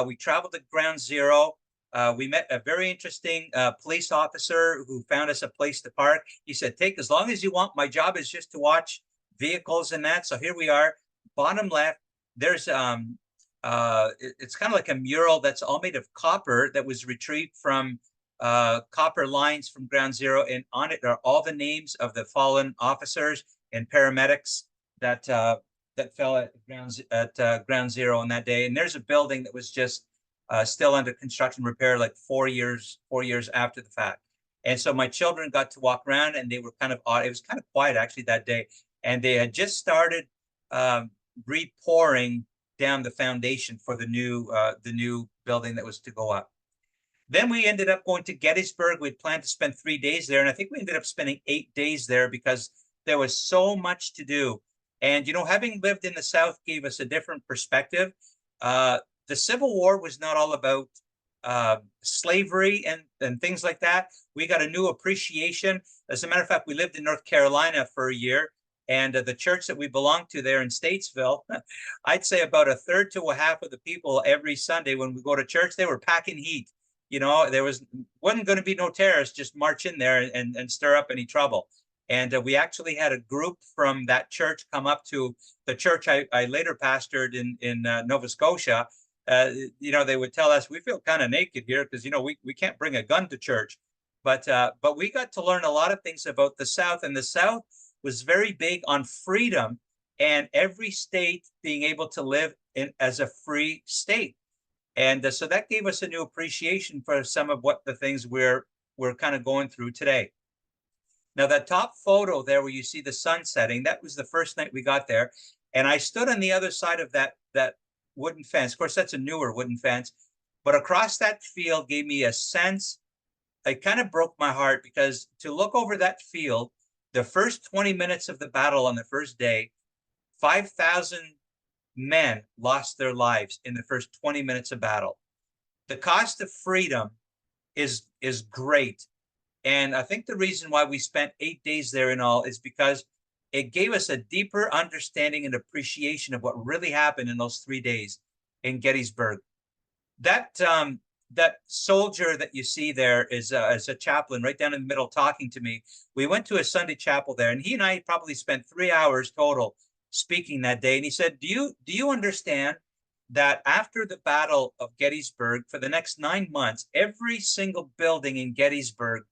We traveled to Ground Zero. We met a very interesting police officer who found us a place to park. He said, take as long as you want. My job is just to watch vehicles and that. So here we are, bottom left. There's it's kind of like a mural that's all made of copper that was retrieved from copper lines from Ground Zero, and on it are all the names of the fallen officers and paramedics that fell at Ground Zero on that day. And there's a building that was just still under construction repair, like 4 years after the fact. And so my children got to walk around, and they were kind of odd. It was kind of quiet actually that day, and they had just started repouring down the foundation for the new building that was to go up. Then we ended up going to Gettysburg. We planned to spend 3 days there, and I think we ended up spending 8 days there because there was so much to do. And having lived in the South gave us a different perspective. The Civil War was not all about slavery and things like that. We got a new appreciation. As a matter of fact, we lived in North Carolina for a year, and the church that we belonged to there in Statesville, I'd say about a third to a half of the people every Sunday when we go to church, they were packing heat. There wasn't going to be no terrorists just march in there and stir up any trouble. And we actually had a group from that church come up to the church I later pastored in Nova Scotia. They would tell us, we feel kind of naked here because, we can't bring a gun to church. But we got to learn a lot of things about the South, and the South was very big on freedom and every state being able to live as a free state. And so that gave us a new appreciation for some of what the things we're kind of going through today. Now, that top photo there where you see the sun setting, that was the first night we got there. And I stood on the other side of that wooden fence. Of course, that's a newer wooden fence. But across that field gave me a sense, it kind of broke my heart, because to look over that field, the first 20 minutes of the battle on the first day, 5,000 men lost their lives in the first 20 minutes of battle. The cost of freedom is great. And I think the reason why we spent 8 days there in all is because it gave us a deeper understanding and appreciation of what really happened in those 3 days in Gettysburg. That soldier that you see there is a chaplain right down in the middle talking to me. We went to a Sunday chapel there, and he and I probably spent 3 hours total speaking that day. And he said, do you understand that after the Battle of Gettysburg, for the next 9 months, every single building in Gettysburg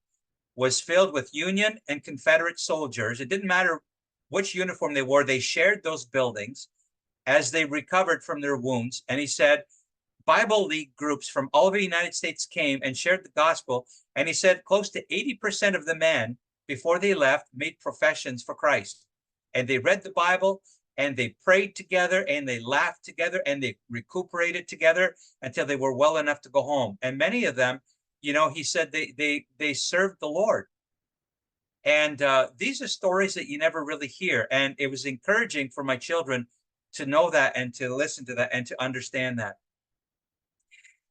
was filled with Union and Confederate soldiers. It didn't matter which uniform they wore. They shared those buildings as they recovered from their wounds. And he said, Bible League groups from all over the United States came and shared the gospel. And he said close to 80% of the men, before they left, made professions for Christ. And they read the Bible, and they prayed together, and they laughed together, and they recuperated together until they were well enough to go home. And many of them, he said they served the Lord. And these are stories that you never really hear. And it was encouraging for my children to know that and to listen to that and to understand that.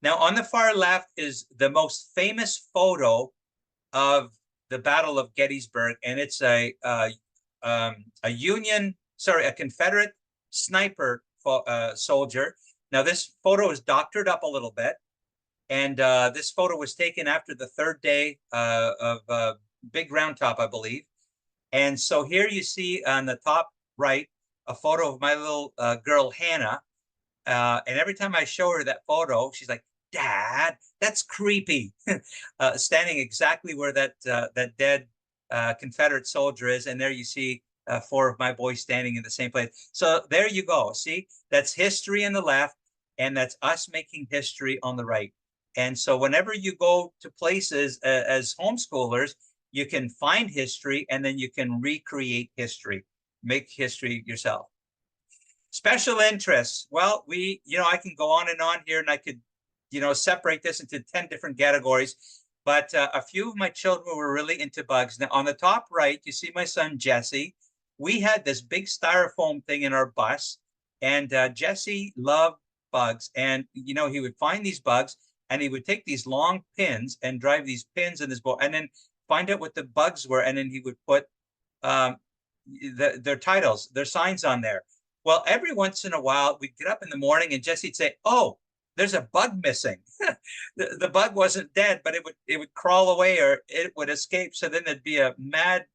Now, on the far left is the most famous photo of the Battle of Gettysburg, and it's a Confederate sniper soldier. Now this photo is doctored up a little bit. And this photo was taken after the third day of Big Round Top, I believe. And so here you see on the top right, a photo of my little girl, Hannah. And every time I show her that photo, she's like, Dad, that's creepy. Standing exactly where that dead Confederate soldier is. And there you see 4 of my boys standing in the same place. So there you go. See, that's history on the left, and that's us making history on the right. And so whenever you go to places as homeschoolers, you can find history, and then you can recreate history, make history yourself. Special interests. Well, I can go on here, and I could, separate this into 10 different categories. But a few of my children were really into bugs. Now, on the top right, you see my son, Jesse. We had this big styrofoam thing in our bus, and Jesse loved bugs. And, he would find these bugs, and he would take these long pins and drive these pins in his boat, and then find out what the bugs were. And then he would put their titles, their signs on there. Well, every once in a while, we'd get up in the morning and Jesse'd say, oh, there's a bug missing. The bug wasn't dead, but it would crawl away or it would escape. So then there'd be a mad,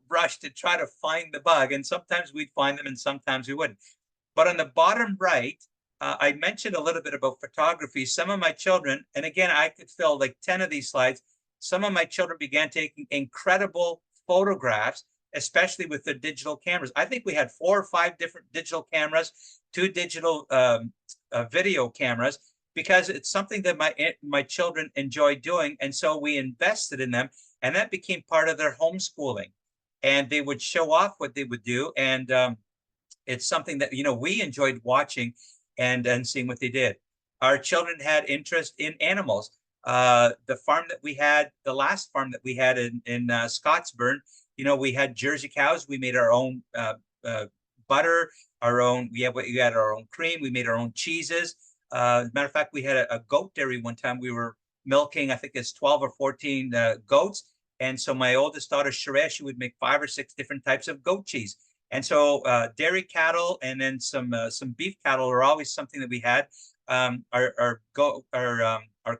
rush to try to find the bug. And sometimes we'd find them and sometimes we wouldn't. But on the bottom right, I mentioned a little bit about photography. Some of my children, and again, I could fill like 10 of these slides. Some of my children began taking incredible photographs, especially with the digital cameras. I think we had 4 or 5 different digital cameras, 2 digital video cameras, because it's something that my children enjoy doing. And so we invested in them, and that became part of their homeschooling. And they would show off what they would do. And it's something that, we enjoyed watching and seeing what they did. Our children had interest in animals. The farm that we had, the last farm that we had in Scottsburn, we had Jersey cows. We made our own butter, we had our own cream. We made our own cheeses. As a matter of fact, we had a goat dairy one time. We were milking, I think it's 12 or 14 goats. And so my oldest daughter, Sheree, she would make 5 or 6 different types of goat cheese. And so dairy cattle and then some beef cattle are always something that we had. Our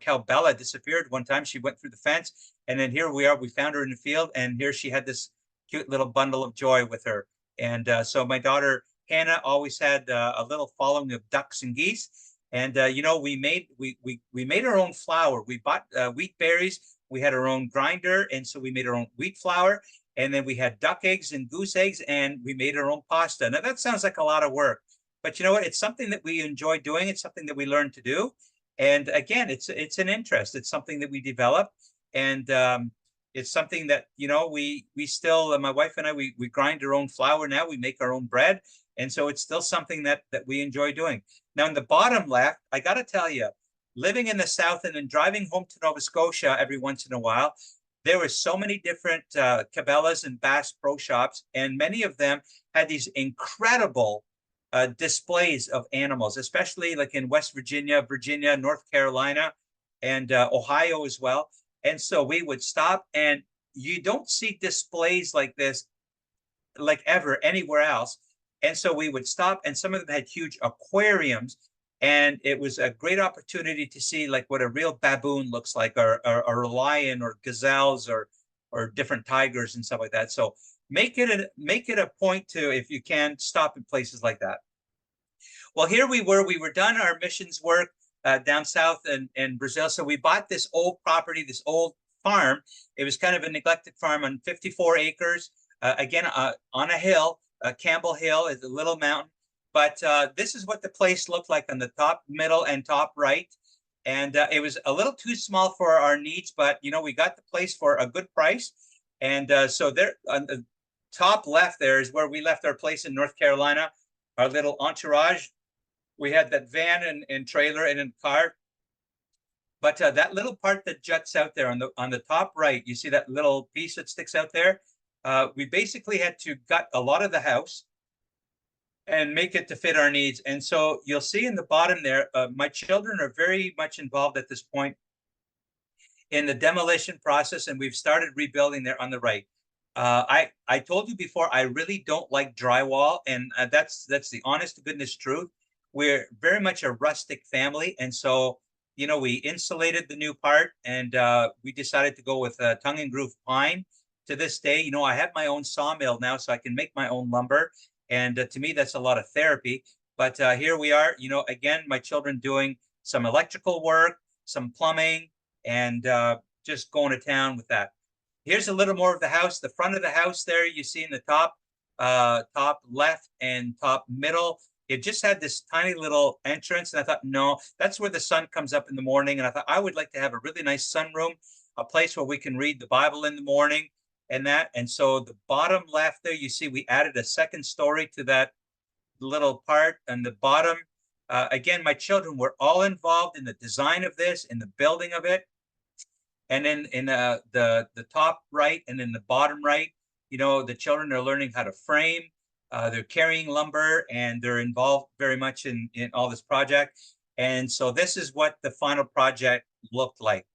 cow Bella disappeared one time. She went through the fence, and then here we are. We found her in the field, and here she had this cute little bundle of joy with her. And so my daughter Hannah always had a little following of ducks and geese. And we made our own flour. We bought wheat berries. We had our own grinder, and so we made our own wheat flour. And then we had duck eggs and goose eggs, and we made our own pasta. Now that sounds like a lot of work, but you know what? It's something that we enjoy doing. It's something that we learn to do. And again, it's an interest. It's something that we develop, and it's something that we still, my wife and I, we grind our own flour now. We make our own bread, and so it's still something that we enjoy doing. Now, in the bottom left, I got to tell you, living in the South and then driving home to Nova Scotia every once in a while, there were so many different Cabela's and Bass Pro Shops, and many of them had these incredible displays of animals, especially like in West Virginia, North Carolina, and Ohio as well. And so we would stop, and you don't see displays like this like ever anywhere else. And so we would stop, and some of them had huge aquariums, and it was a great opportunity to see like what a real baboon looks like, or a lion, or gazelles, or different tigers and stuff like that. So make it a point to, if you can, stop in places like that. Well, here we were done our missions work down south in Brazil. So we bought this old property, this old farm. It was kind of a neglected farm on 54 acres, again, on a hill, Campbell Hill is a little mountain. But this is what the place looked like on the top, middle, and top right. And it was a little too small for our needs, but we got the place for a good price. And so there on the top left there is where we left our place in North Carolina, our little entourage. We had that van and trailer and car. But that little part that juts out there on the top right, you see that little piece that sticks out there? We basically had to gut a lot of the house and make it to fit our needs. And so you'll see in the bottom there, my children are very much involved at this point in the demolition process, and we've started rebuilding there on the right. I told you before, I really don't like drywall, and that's the honest to goodness truth. we're very much a rustic family. And so, you know, we insulated the new part, and we decided to go with tongue and groove pine. To this day, you know, I have my own sawmill now, so I can make my own lumber. And to me, that's a lot of therapy. But here we are, you know, again, my children doing some electrical work, some plumbing, and just going to town with that. Here's a little more of the house. The front of the house there, you see in the top left and top middle. It just had this tiny little entrance. And I thought, no, that's where the sun comes up in the morning. And I thought I would like to have a really nice sunroom, a place where we can read the Bible in the morning and that. And so the bottom left there, you see, we added a second story to that little part. And the bottom, again, my children were all involved in the design of this, in the building of it. And then in the top right and in the bottom right, you know, the children are learning how to frame. They're carrying lumber, and they're involved very much in all this project. And so this is what the final project looked like.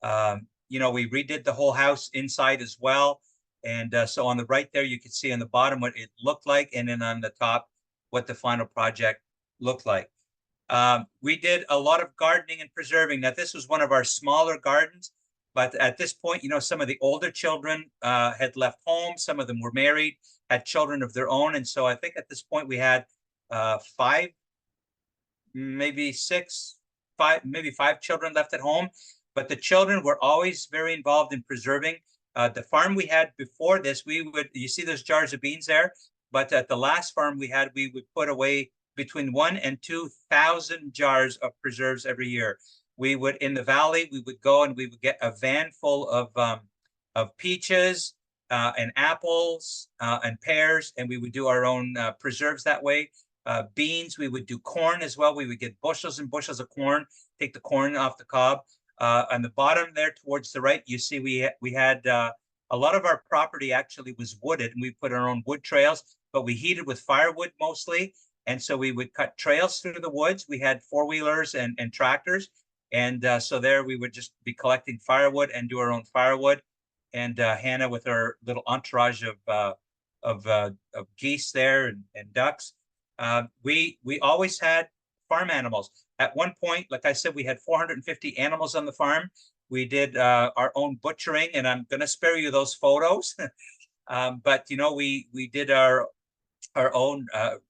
You know, we redid the whole house inside as well. And so on the right there, you can see on the bottom what it looked like, and then on the top, what the final project looked like. We did a lot of gardening and preserving. Now, this was one of our smaller gardens. But at this point, you know, some of the older children had left home. Some of them were married, had children of their own. And so I think at this point we had five, maybe five children left at home. But the children were always very involved in preserving. The farm we had before this, you see those jars of beans there? But at the last farm we had, we would put away between 1,000 and 2,000 jars of preserves every year. We would, in the valley, we would go and we would get a van full of peaches and apples and pears, and we would do our own preserves that way. Beans, we would do corn as well. We would get bushels and bushels of corn, take the corn off the cob. On the bottom there towards the right, you see we had a lot of our property actually was wooded, and we put our own wood trails, but we heated with firewood mostly. And so we would cut trails through the woods. We had four-wheelers and tractors. And so there we would just be collecting firewood and do our own firewood. And Hannah with her little entourage of geese there and ducks. We always had farm animals. At one point, like I said, we had 450 animals on the farm. We did our own butchering, and I'm going to spare you those photos. But, you know, we did our own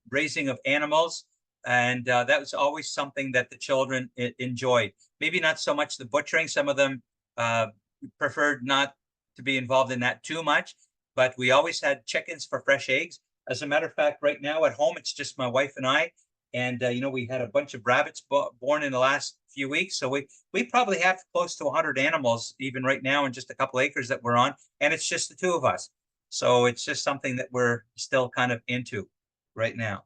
raising of animals. And that was always something that the children enjoyed. Maybe not so much the butchering. Some of them preferred not to be involved in that too much, but we always had chickens for fresh eggs. As a matter of fact, right now at home, it's just my wife and I. And, you know, we had a bunch of rabbits born in the last few weeks. So we probably have close to 100 animals even right now in just a couple acres that we're on. And it's just the two of us. So it's just something that we're still kind of into right now.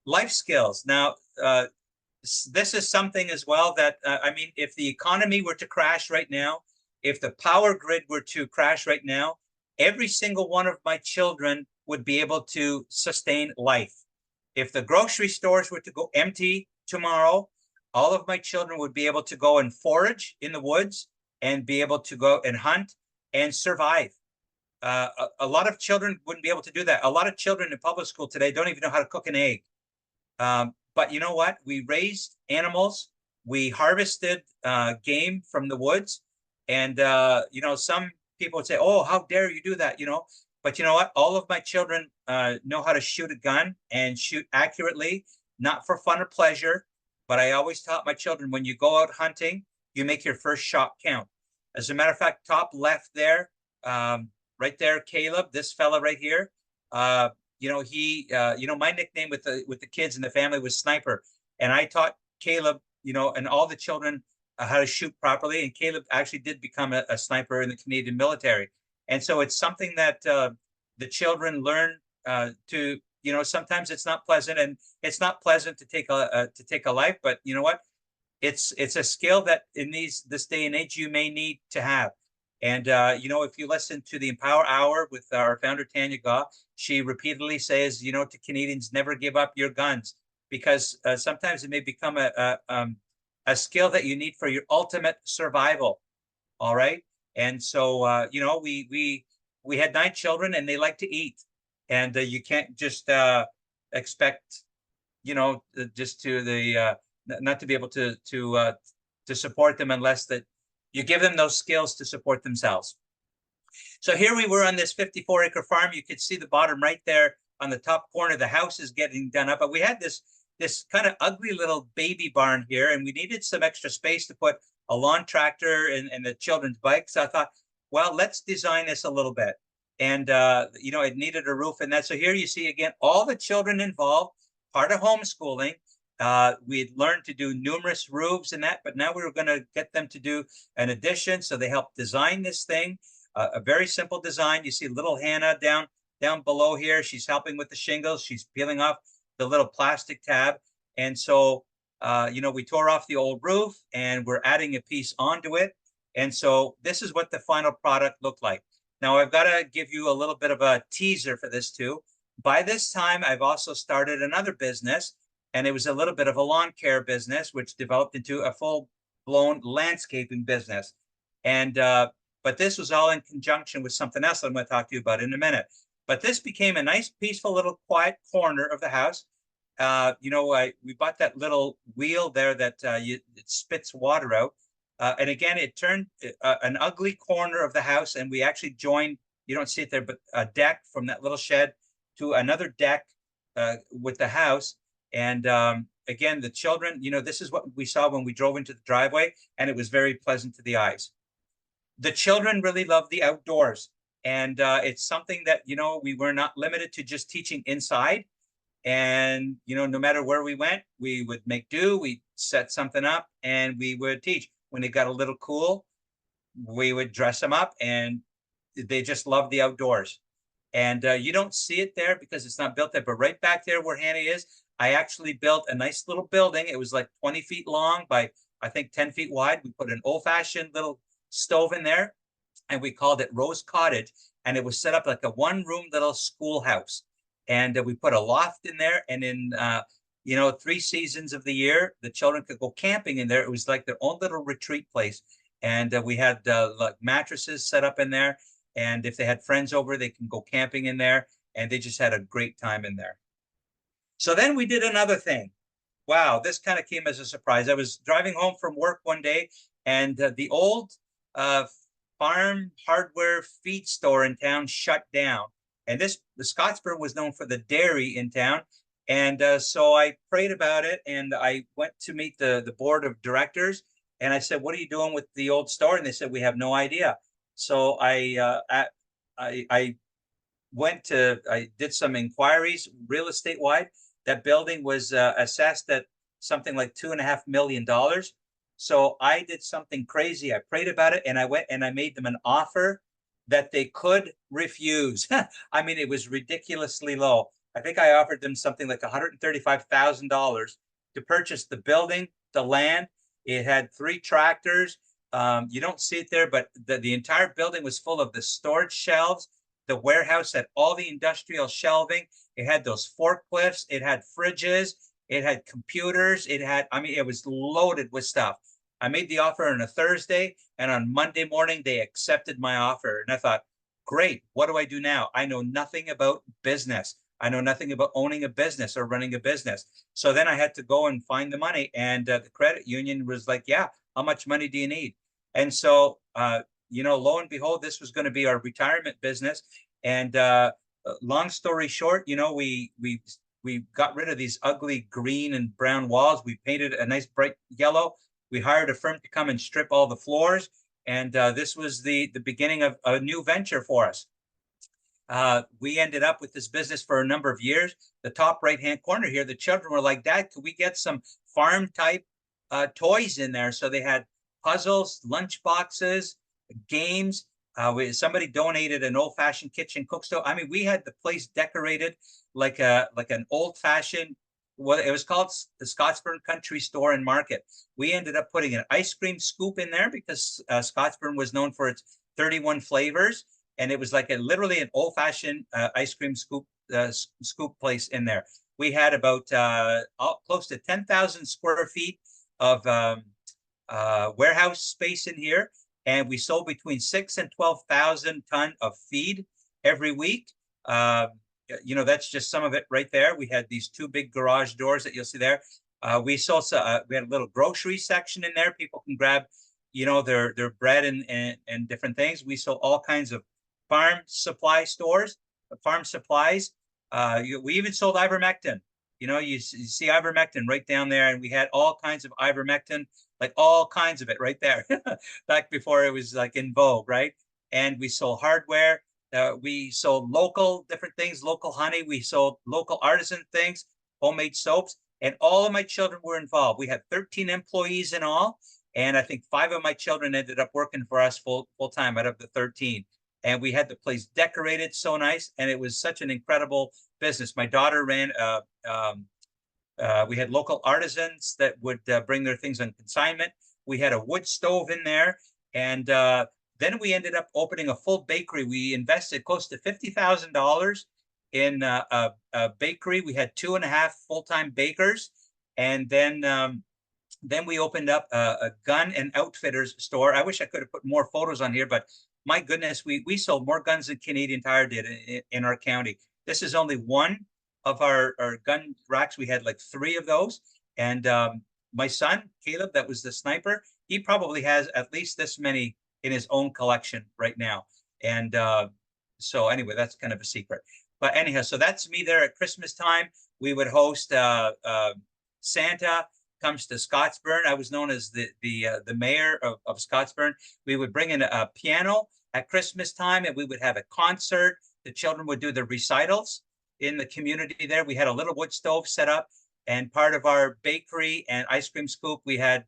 Life skills. Now, this is something as well that, I mean, if the economy were to crash right now, if the power grid were to crash right now, every single one of my children would be able to sustain life. If the grocery stores were to go empty tomorrow, all of my children would be able to go and forage in the woods and be able to go and hunt and survive. A lot of children wouldn't be able to do that. A lot of children in public school today don't even know how to cook an egg. But you know what? We raised animals. We harvested game from the woods. And, you know, some people would say, oh, how dare you do that? You know, but you know what? All of my children know how to shoot a gun and shoot accurately, not for fun or pleasure. But I always taught my children, when you go out hunting, you make your first shot count. As a matter of fact, top left there, right there, Caleb, this fella right here. You know, you know, my nickname with the kids in the family was Sniper, and I taught Caleb, you know, and all the children how to shoot properly. And Caleb actually did become a sniper in the Canadian military. And so it's something that the children learn to, you know, sometimes it's not pleasant, and it's not pleasant to take a life, but you know what? It's a skill that in this day and age you may need to have. And, you know, if you listen to the Empower Hour with our founder, Tanya Gaw, she repeatedly says, you know, to Canadians, never give up your guns, because sometimes it may become a skill that you need for your ultimate survival. All right. And so, you know, we had 9 children, and they like to eat, and you can't just expect, just to the not to be able to support them unless that you give them those skills to support themselves. So here we were on this 54-acre farm. You could see the bottom right there on the top corner. The house is getting done up, but we had this kind of ugly little baby barn here, and we needed some extra space to put a lawn tractor and the children's bike. So I thought, well, let's design this a little bit. And, it needed a roof and that. So here you see, again, all the children involved, part of homeschooling. We'd learned to do numerous roofs and that, but now we were going to get them to do an addition. So they helped design this thing, a very simple design. You see little Hannah down below here. She's helping with the shingles. She's peeling off the little plastic tab. And so, we tore off the old roof and we're adding a piece onto it. And so this is what the final product looked like. Now I've got to give you a little bit of a teaser for this too. By this time, I've also started another business, and it was a little bit of a lawn care business, which developed into a full-blown landscaping business. And but this was all in conjunction with something else I'm going to talk to you about in a minute. But this became a nice, peaceful little quiet corner of the house. We bought that little wheel there that it spits water out. And again, it turned an ugly corner of the house, and we actually joined, you don't see it there, but a deck from that little shed to another deck with the house. And again, the children, this is what we saw when we drove into the driveway, and it was very pleasant to the eyes. The children really love the outdoors. And it's something that, we were not limited to just teaching inside. And, no matter where we went, we would make do, we'd set something up, and we would teach. When it got a little cool, we would dress them up, and they just love the outdoors. And you don't see it there because it's not built there, but right back there where Hannah is, I actually built a nice little building. It was like 20 feet long by, I think, 10 feet wide. We put an old-fashioned little stove in there, and we called it Rose Cottage. And it was set up like a one-room little schoolhouse. And we put a loft in there, and in 3 seasons of the year, the children could go camping in there. It was like their own little retreat place. And we had like mattresses set up in there. And if they had friends over, they can go camping in there. And they just had a great time in there. So then we did another thing. Wow, this kind of came as a surprise. I was driving home from work one day, and the old farm hardware feed store in town shut down. And the Scottsburn was known for the dairy in town. And so I prayed about it, and I went to meet the board of directors, and I said, what are you doing with the old store? And they said, we have no idea. So I did some inquiries real estate wide. That building was assessed at something like $2.5 million. So I did something crazy. I prayed about it, and I went and I made them an offer that they could refuse. I mean, it was ridiculously low. I think I offered them something like $135,000 to purchase the building, the land. It had 3 tractors. You don't see it there, but the entire building was full of the storage shelves. The warehouse had all the industrial shelving. It had those forklifts. It had fridges. It had computers. It was loaded with stuff. I made the offer on a Thursday, and on Monday morning, they accepted my offer. And I thought, great, what do I do now? I know nothing about business. I know nothing about owning a business or running a business. So then I had to go and find the money. And the credit union was like, yeah, how much money do you need? And so, lo and behold, this was going to be our retirement business. And long story short, we got rid of these ugly green and brown walls. We painted a nice bright yellow. We hired a firm to come and strip all the floors. And this was the beginning of a new venture for us. We ended up with this business for a number of years. The top right-hand corner here, the children were like, Dad, could we get some farm type toys in there? So they had puzzles, lunch boxes, games. Somebody donated an old-fashioned kitchen cook stove. I mean, we had the place decorated like an old-fashioned, well, it was called the Scottsburn Country Store and Market. We ended up putting an ice cream scoop in there because Scottsburn was known for its 31 flavors. And it was like literally an old-fashioned ice cream scoop place in there. We had about close to 10,000 square feet of warehouse space in here. And we sold between 6,000 and 12,000 tons of feed every week. you know, that's just some of it right there. We had these two big garage doors that you'll see there. We had a little grocery section in there. People can grab, you know, their bread and different things. We sold all kinds of farm supply stores, farm supplies. We even sold ivermectin. You know, you see ivermectin right down there, and we had all kinds of ivermectin, like all kinds of it right there, back before it was like in vogue, right? And we sold hardware. We sold local different things, local honey. We sold local artisan things, homemade soaps, and all of my children were involved. We had 13 employees in all, and I think 5 of my children ended up working for us full time out of the 13. And we had the place decorated so nice, and it was such an incredible business. My daughter ran. We had local artisans that would bring their things on consignment. We had a wood stove in there, and then we ended up opening a full bakery. We invested close to $50,000 in a bakery. We had 2.5 full-time bakers, and then we opened up a gun and outfitters store. I wish I could have put more photos on here, but my goodness, we sold more guns than Canadian Tire did in our county. This is only one of our gun racks. We had like 3 of those. And my son, Caleb, that was the sniper, he probably has at least this many in his own collection right now. And so anyway, that's kind of a secret. But anyhow, so that's me there at Christmas time. We would host Santa comes to Scottsburn. I was known as the mayor of Scottsburn. We would bring in a piano at Christmas time, and we would have a concert. The children would do the recitals in the community there. We had a little wood stove set up, and part of our bakery and ice cream scoop, we had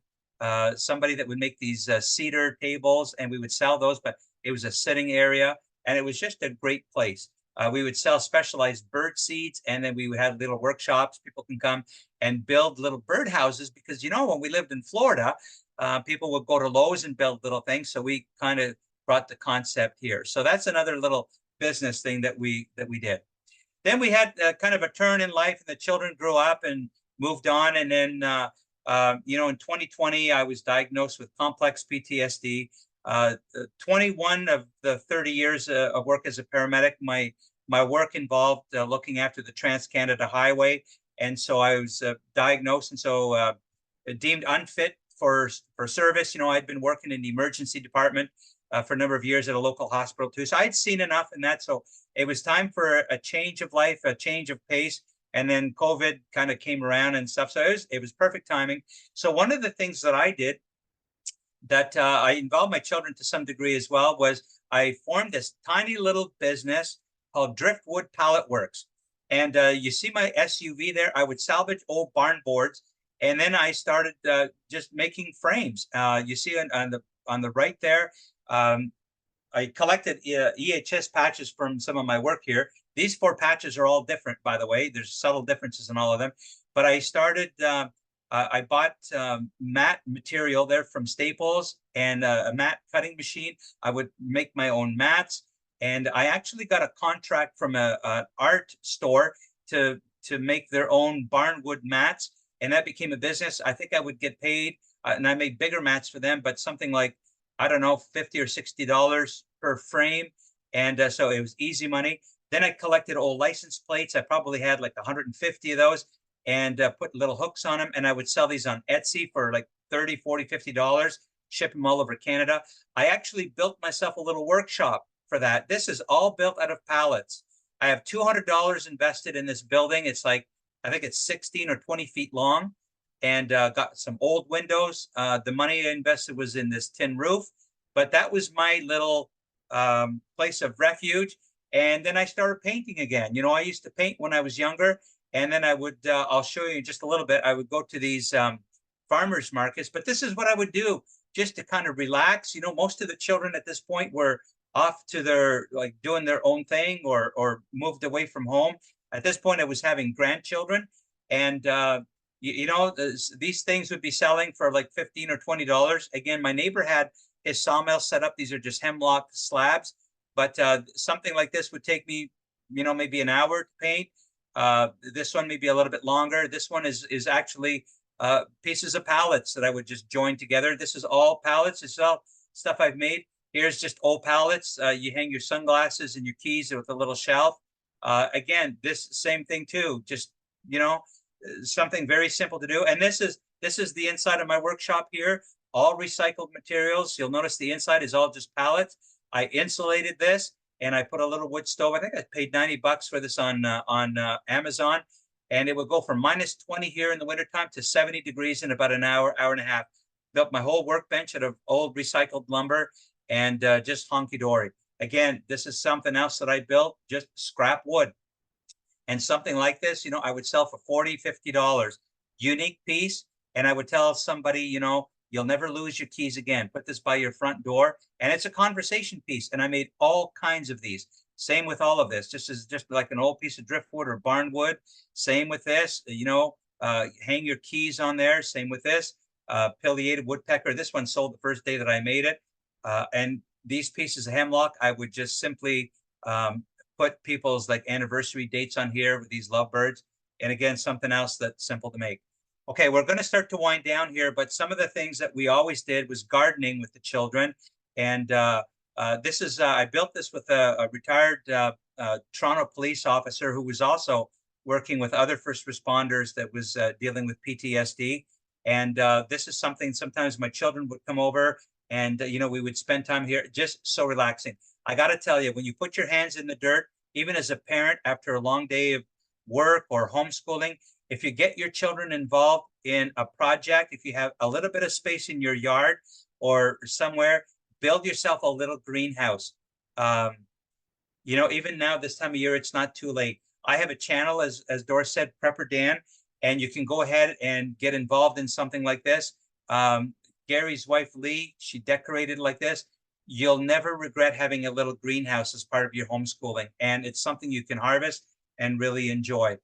somebody that would make these cedar tables, and we would sell those, but it was a sitting area, and it was just a great place. We would sell specialized bird seeds, and then we would have little workshops. People can come and build little bird houses, because, you know, when we lived in Florida, people would go to Lowe's and build little things. So we kind of brought the concept here. So that's another little business thing that we did. Then we had kind of a turn in life, and the children grew up and moved on. And then, you know, in 2020, I was diagnosed with complex PTSD. 21 of the 30 years of work as a paramedic, my work involved looking after the Trans-Canada Highway. And so I was diagnosed, and so deemed unfit for service. You know, I'd been working in the emergency department for a number of years at a local hospital too. So I'd seen enough in that. So it was time for a change of life, a change of pace. And then COVID kind of came around and stuff. So it was perfect timing. So one of the things that I did that I involved my children to some degree as well was I formed this tiny little business called Driftwood Pallet Works. And you see my SUV there. I would salvage old barn boards, and then I started just making frames. You see on the right there, I collected EHS patches from some of my work here. These 4 patches are all different, by the way. There's subtle differences in all of them. But I started, I bought mat material there from Staples and a mat cutting machine. I would make my own mats. And I actually got a contract from an art store to make their own barnwood mats. And that became a business. I think I would get paid, and I made bigger mats for them, but something like, I don't know, $50 or $60 per frame. And so it was easy money. Then I collected old license plates. I probably had like 150 of those, and put little hooks on them. And I would sell these on Etsy for like $30, $40, $50, ship them all over Canada. I actually built myself a little workshop for that. This is all built out of pallets. I have $200 invested in this building. It's like, I think it's 16 or 20 feet long, and got some old windows. The money I invested was in this tin roof, but that was my little place of refuge. And then I started painting again. You know, I used to paint when I was younger, and then I would, I'll show you just a little bit. I would go to these farmers markets, but this is what I would do just to kind of relax. You know, most of the children at this point were off to their, like, doing their own thing, or moved away from home. At this point, I was having grandchildren, and you know, these things would be selling for like $15 or $20. Again, my neighbor had his sawmill set up. These are just hemlock slabs, but something like this would take me, you know, maybe an hour to paint. This one may be a little bit longer. This one is actually pieces of pallets that I would just join together. This is all pallets. It's all stuff I've made. Here's just old pallets. You hang your sunglasses and your keys with a little shelf. Again, this same thing too, just, you know, something very simple to do. And this is the inside of my workshop here, all recycled materials. You'll notice the inside is all just pallets. I insulated this and I put a little wood stove. I think I paid $90 for this on Amazon. And it would go from -20 here in the wintertime to 70 degrees in about an hour, hour and a half. Built my whole workbench out of old recycled lumber and just honky-dory. Again, this is something else that I built, just scrap wood. And something like this, you know, I would sell for $40, $50. Unique piece. And I would tell somebody, you know, you'll never lose your keys again. Put this by your front door. And it's a conversation piece. And I made all kinds of these. Same with all of this. Just like an old piece of driftwood or barnwood. Same with this, you know, hang your keys on there. Same with this, pileated woodpecker. This one sold the first day that I made it. And these pieces of hemlock, I would just simply put people's like anniversary dates on here with these lovebirds. And again, something else that's simple to make. Okay, we're going to start to wind down here, but some of the things that we always did was gardening with the children. And this is, I built this with a retired Toronto police officer who was also working with other first responders that was dealing with PTSD. And this is something, sometimes my children would come over and, you know, we would spend time here, just so relaxing. I got to tell you, when you put your hands in the dirt, even as a parent after a long day of work or homeschooling, if you get your children involved in a project, if you have a little bit of space in your yard or somewhere, build yourself a little greenhouse. You know, even now, this time of year, it's not too late. I have a channel, as Doris said, Prepper Dan, and you can go ahead and get involved in something like this. Gary's wife, Lee, she decorated like this. You'll never regret having a little greenhouse as part of your homeschooling. And it's something you can harvest and really enjoy.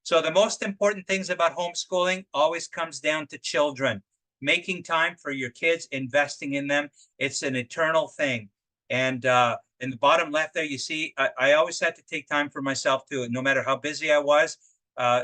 So the most important things about homeschooling always comes down to children. Making time for your kids, investing in them. It's an eternal thing. And in the bottom left there, you see, I always had to take time for myself too, no matter how busy I was.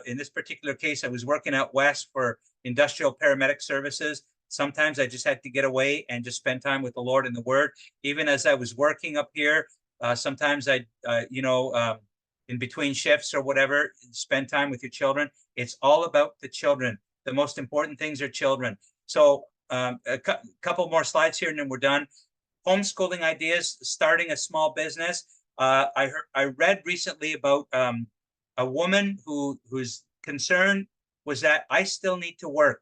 In this particular case, I was working out west for industrial paramedic services. Sometimes I just had to get away and just spend time with the Lord and the Word. Even as I was working up here, sometimes I, you know, in between shifts or whatever, spend time with your children. It's all about the children. The most important things are children. So a couple more slides here and then we're done. Homeschooling ideas, starting a small business. I read recently about a woman whose concern was that I still need to work.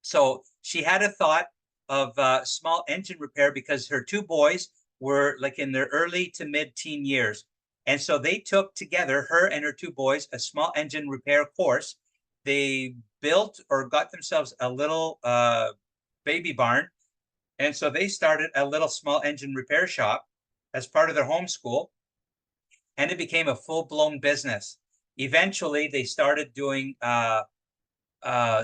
So she had a thought of small engine repair because her two boys were like in their early to mid-teen years. And so they took together, her and her two boys, a small engine repair course. They built or got themselves a little baby barn. And so they started a little small engine repair shop as part of their homeschool. And it became a full-blown business. Eventually, they started doing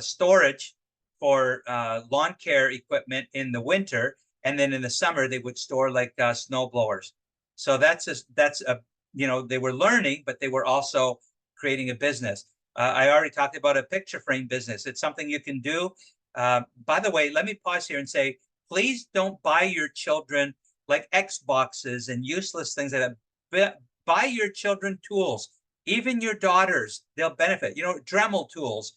storage for lawn care equipment in the winter. And then in the summer, they would store like snow blowers. So that's a, you know, they were learning, but they were also creating a business. I already talked about a picture frame business. It's something you can do. By the way, let me pause here and say, please don't buy your children like Xboxes and useless things like that. Buy your children tools, even your daughters, they'll benefit. You know, Dremel tools,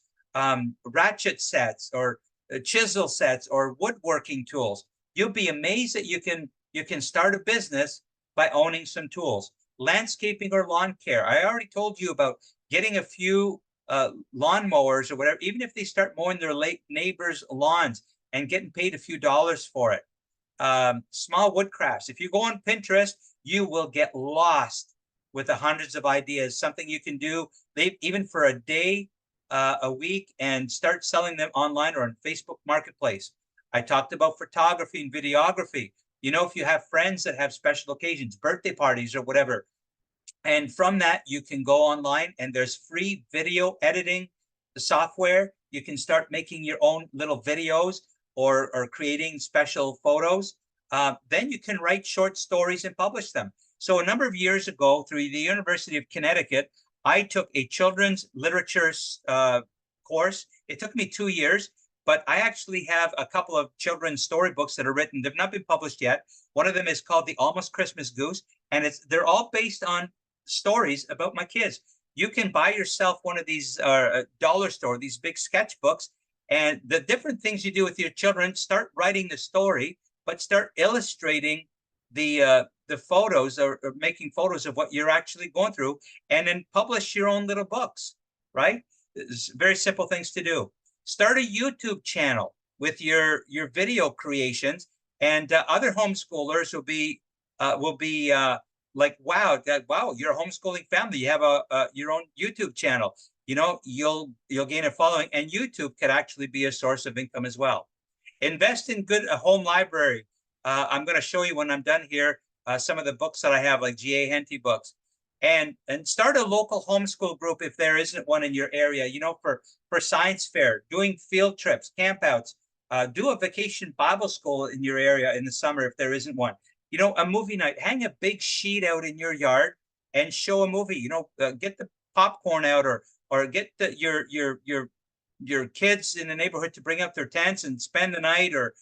ratchet sets or chisel sets or woodworking tools. You'll be amazed that you can start a business by owning some tools. Landscaping or lawn care. I already told you about getting a few lawn mowers or whatever, even if they start mowing their neighbors' lawns and getting paid a few dollars for it. Small wood crafts. If you go on Pinterest, you will get lost with the hundreds of ideas, something you can do even for a day, a week, and start selling them online or on Facebook Marketplace. I talked about photography and videography. You know, if you have friends that have special occasions, birthday parties or whatever, and from that, you can go online and there's free video editing software. You can start making your own little videos or creating special photos. Then you can write short stories and publish them. So a number of years ago, through the University of Connecticut, I took a children's literature course. It took me 2 years, but I actually have a couple of children's storybooks that are written. They've not been published yet. One of them is called The Almost Christmas Goose, and they're all based on stories about my kids. You can buy yourself one of these dollar store, these big sketchbooks, and the different things you do with your children, start writing the story, but start illustrating the photos or making photos of what you're actually going through, and then publish your own little books, right? It's very simple things to do. Start a YouTube channel with your video creations, and other homeschoolers will be like, wow, you're a homeschooling family. You have your own YouTube channel. You know, you'll gain a following, and YouTube could actually be a source of income as well. Invest in good home library. I'm going to show you when I'm done here some of the books that I have, like G.A. Henty books, and start a local homeschool group if there isn't one in your area. You know, for science fair, doing field trips, campouts. Do a vacation Bible school in your area in the summer if there isn't one. You know, a movie night. Hang a big sheet out in your yard and show a movie. You know, get the popcorn out, or get your kids in the neighborhood to bring up their tents and spend the night, or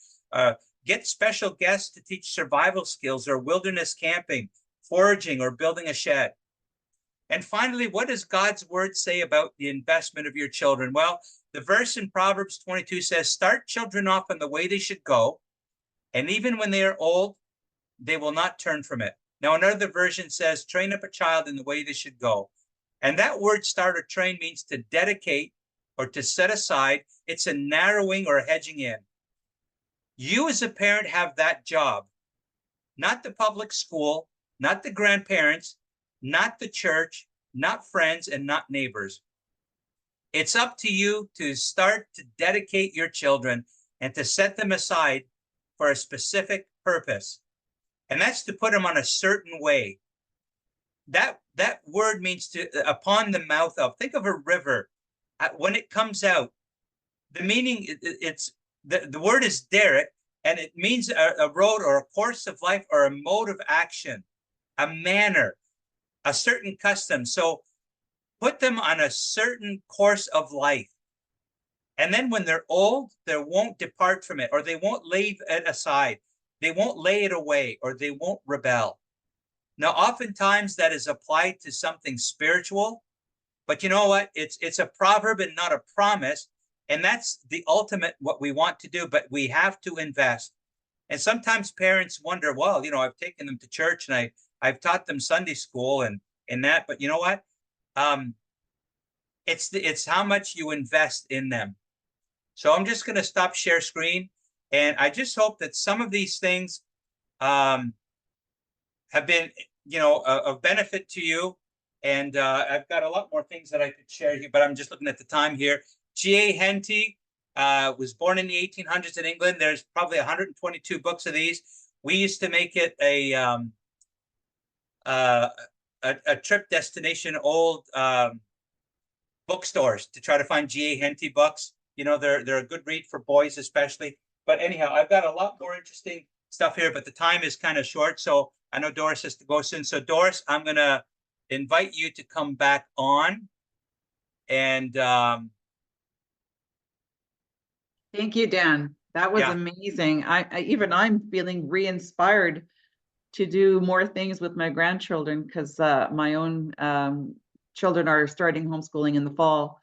get special guests to teach survival skills or wilderness camping, foraging, or building a shed. And finally, what does God's word say about the investment of your children? Well, the verse in Proverbs 22 says, start children off in the way they should go, and even when they are old, they will not turn from it. Now, another version says, train up a child in the way they should go. And that word start or train means to dedicate or to set aside. It's a narrowing or a hedging in. You as a parent have that job, not the public school, not the grandparents, not the church, not friends, and not neighbors. It's up to you to start to dedicate your children and to set them aside for a specific purpose. And that's to put them on a certain way. That word means to upon the mouth of. Think of a river. When it comes out, the meaning, it's the word is derek, and it means a road or a course of life or a mode of action, a manner, a certain custom. So put them on a certain course of life. And then when they're old, they won't depart from it, or they won't leave it aside. They won't lay it away, or they won't rebel. Now, oftentimes that is applied to something spiritual, but you know what? It's a proverb and not a promise. And that's the ultimate what we want to do, but we have to invest. And sometimes parents wonder, well, you know, I've taken them to church and I've taught them Sunday school and that, but you know what? It's how much you invest in them. So I'm just going to stop share screen. And I just hope that some of these things have been, you know, of benefit to you. And I've got a lot more things that I could share here, but I'm just looking at the time here. G.A. Henty was born in the 1800s in England. There's probably 122 books of these. We used to make it a trip destination, old bookstores, to try to find G.A. Henty books. You know, they're a good read for boys especially. But anyhow, I've got a lot more interesting stuff here, but the time is kind of short. So I know Doris has to go soon. So Doris, I'm going to invite you to come back on. And thank you, Dan. That was yeah. amazing. I'm feeling re-inspired to do more things with my grandchildren, because my own children are starting homeschooling in the fall.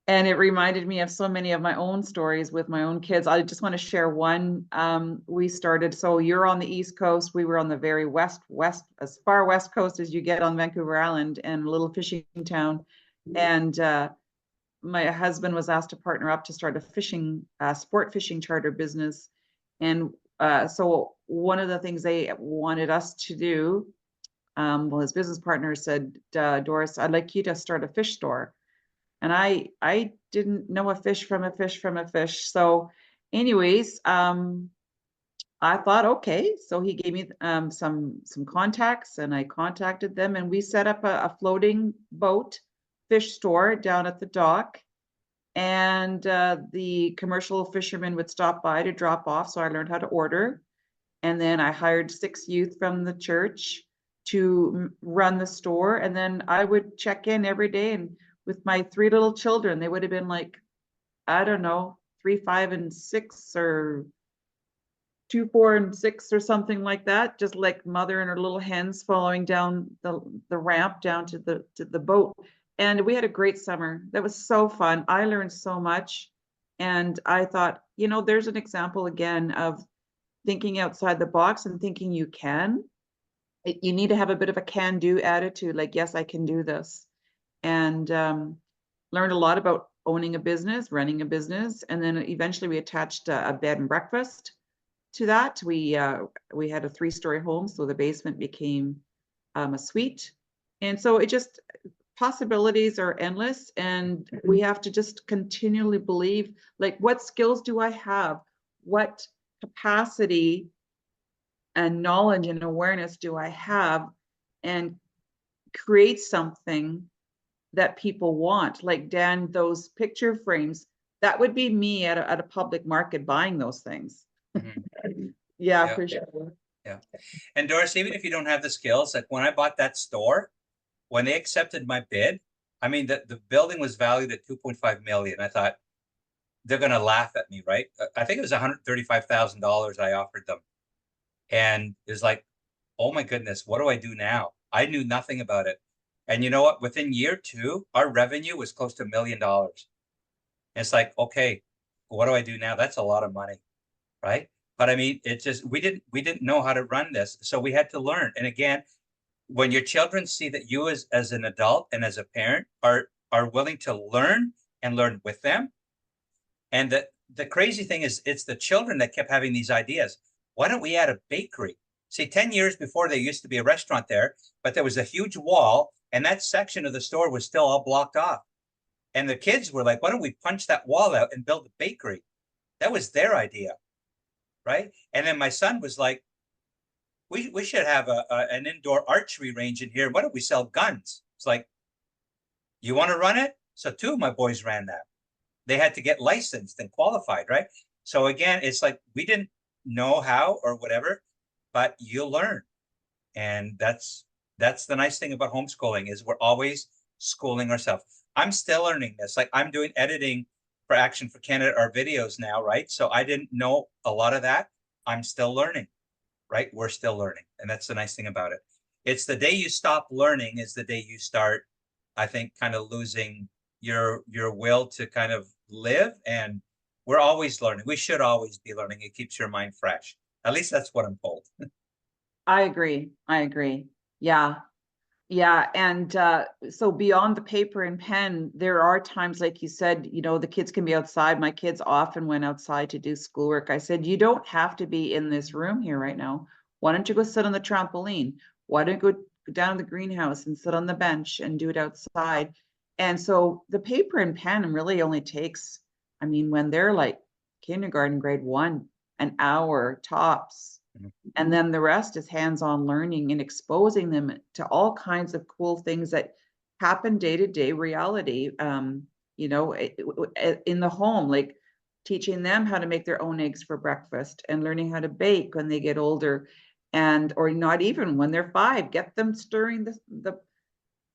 And it reminded me of so many of my own stories with my own kids. I just want to share one. We started, so you're on the East Coast. We were on the very west, as far west coast as you get on Vancouver Island, and a little fishing town. And my husband was asked to partner up to start a fishing, sport fishing charter business. And so one of the things they wanted us to do, well, his business partner said, Doris, I'd like you to start a fish store. And I didn't know a fish from a fish from a fish. So anyways, I thought, okay. So he gave me some contacts, and I contacted them, and we set up a floating boat fish store down at the dock. And the commercial fishermen would stop by to drop off. So I learned how to order. And then I hired 6 youth from the church to run the store. And then I would check in every day, and with my 3 little children, they would have been like, I don't know, 3, 5, and 6, or 2, 4, and 6 or something like that, just like mother and her little hens following down the ramp down to the boat. And we had a great summer. That was so fun. I learned so much. And I thought, you know, there's an example again of thinking outside the box and thinking you can. You need to have a bit of a can-do attitude, like, yes, I can do this. And learned a lot about owning a business, running a business. And then eventually we attached a bed and breakfast to that. We had a 3-story home, so the basement became a suite. And so it just, possibilities are endless, and we have to just continually believe, like, what skills do I have? What capacity and knowledge and awareness do I have? And create something that people want. Like, Dan, those picture frames, that would be me at a public market buying those things. Yeah, Yeah. for sure. Yeah. And Doris, even if you don't have the skills, like when I bought that store, when they accepted my bid, I mean, the building was valued at 2.5 million. I thought they're going to laugh at me, right? I think it was $135,000 I offered them. And it was like, oh my goodness, what do I do now? I knew nothing about it. And you know what? Within year 2, our revenue was close to $1 million. And it's like, okay, what do I do now? That's a lot of money, right? But I mean, it just, we didn't know how to run this. So we had to learn. And again, when your children see that you as an adult and as a parent are willing to learn and learn with them. And the crazy thing is, it's the children that kept having these ideas. Why don't we add a bakery? See, 10 years before, there used to be a restaurant there, but there was a huge wall, and that section of the store was still all blocked off. And the kids were like, why don't we punch that wall out and build a bakery? That was their idea, right? And then my son was like, we should have an indoor archery range in here. Why don't we sell guns? It's like, you want to run it? So 2 of my boys ran that. They had to get licensed and qualified, right? So again, it's like, we didn't know how or whatever, but you'll learn. And that's the nice thing about homeschooling, is we're always schooling ourselves. I'm still learning this. Like, I'm doing editing for Action for Canada, our videos now, right? So I didn't know a lot of that. I'm still learning, right? We're still learning. And that's the nice thing about it. It's the day you stop learning is the day you start, I think, kind of losing your will to kind of live. And we're always learning. We should always be learning. It keeps your mind fresh. At least that's what I'm told. I agree. Yeah. Yeah. And so beyond the paper and pen, there are times, like you said, you know, the kids can be outside. My kids often went outside to do schoolwork. I said, you don't have to be in this room here right now. Why don't you go sit on the trampoline? Why don't you go down to the greenhouse and sit on the bench and do it outside? And so the paper and pen really only takes, I mean, when they're like kindergarten, grade 1, an hour tops. And then the rest is hands-on learning and exposing them to all kinds of cool things that happen day-to-day reality, you know, in the home, like teaching them how to make their own eggs for breakfast and learning how to bake when they get older, and or not even when they're 5, get them stirring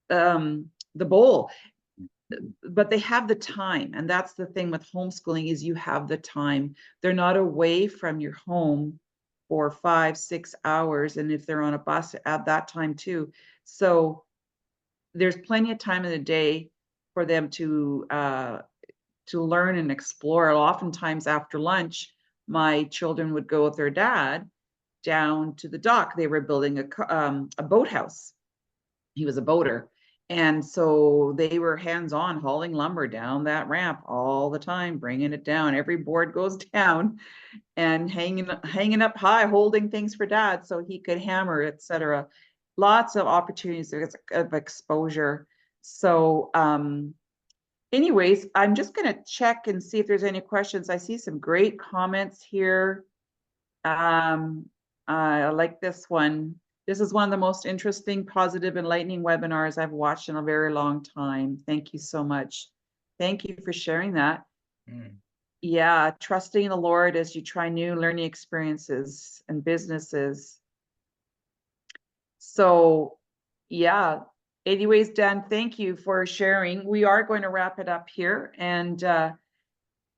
the bowl. But they have the time, and that's the thing with homeschooling, is you have the time. They're not away from your home for 5, 6 hours, and if they're on a bus at that time too. So there's plenty of time in the day for them to learn and explore. Oftentimes after lunch, my children would go with their dad down to the dock. They were building a boathouse. He was a boater. And so they were hands-on hauling lumber down that ramp all the time, bringing it down. Every board goes down, and hanging up high, holding things for dad so he could hammer, etc. Lots of opportunities of exposure. So anyways, I'm just going to check and see if there's any questions. I see some great comments here. I like this one. This is one of the most interesting, positive, enlightening webinars I've watched in a very long time. Thank you so much. Thank you for sharing that. Yeah, trusting in the Lord as you try new learning experiences and businesses. So, yeah. Anyways, Dan, thank you for sharing. We are going to wrap it up here. And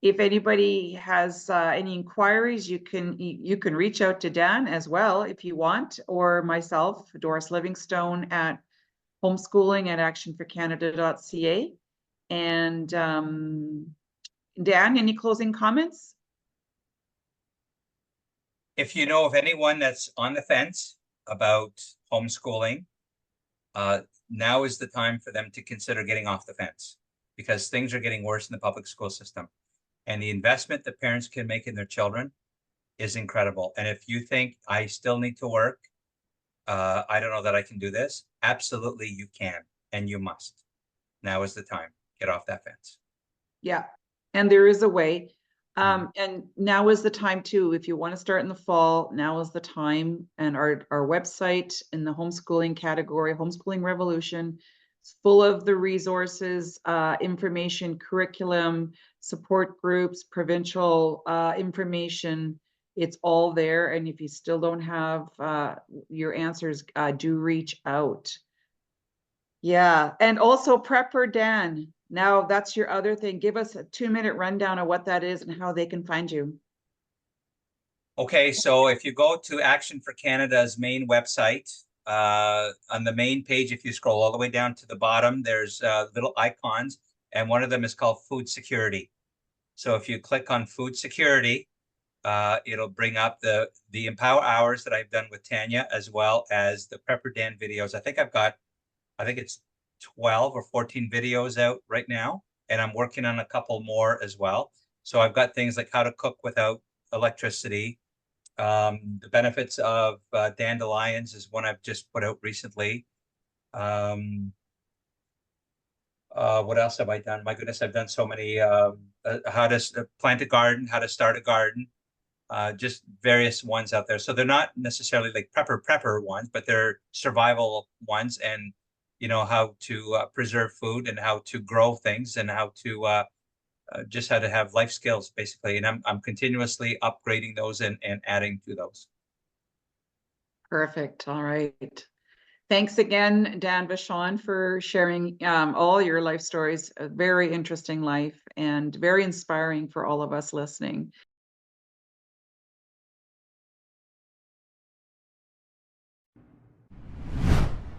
If anybody has any inquiries, you can reach out to Dan as well if you want, or myself, Doris Livingstone, at homeschooling@actionforcanada.ca. And Dan, any closing comments? If you know of anyone that's on the fence about homeschooling, now is the time for them to consider getting off the fence, because things are getting worse in the public school system. And the investment that parents can make in their children is incredible. And if you think I still need to work, I don't know that I can do this. Absolutely, you can, and you must. Now is the time. Get off that fence. Yeah, and there is a way. And now is the time too. If you want to start in the fall, now is the time. And our website in the homeschooling category, Homeschooling Revolution, is full of the resources, information, curriculum, support groups, provincial information. It's all there. And if you still don't have your answers, do reach out. Yeah, and also Prepper Dan. Now that's your other thing. Give us a 2-minute rundown of what that is and how they can find you. Okay, so if you go to Action for Canada's main website, on the main page, if you scroll all the way down to the bottom, there's little icons, and one of them is called food security. So if you click on food security, it'll bring up the Empower Hours that I've done with Tanya, as well as the Prepper Dan videos. I think it's 12 or 14 videos out right now, and I'm working on a couple more as well. So I've got things like how to cook without electricity. The benefits of dandelions is one I've just put out recently. What else have I done? My goodness, I've done so many. How to plant a garden, how to start a garden, just various ones out there. So they're not necessarily like prepper ones, but they're survival ones, and how to preserve food and how to grow things and how to just how to have life skills, basically. And I'm continuously upgrading those and adding to those. Perfect. All right. Thanks again, Dan Vachon, for sharing all your life stories. A very interesting life and very inspiring for all of us listening.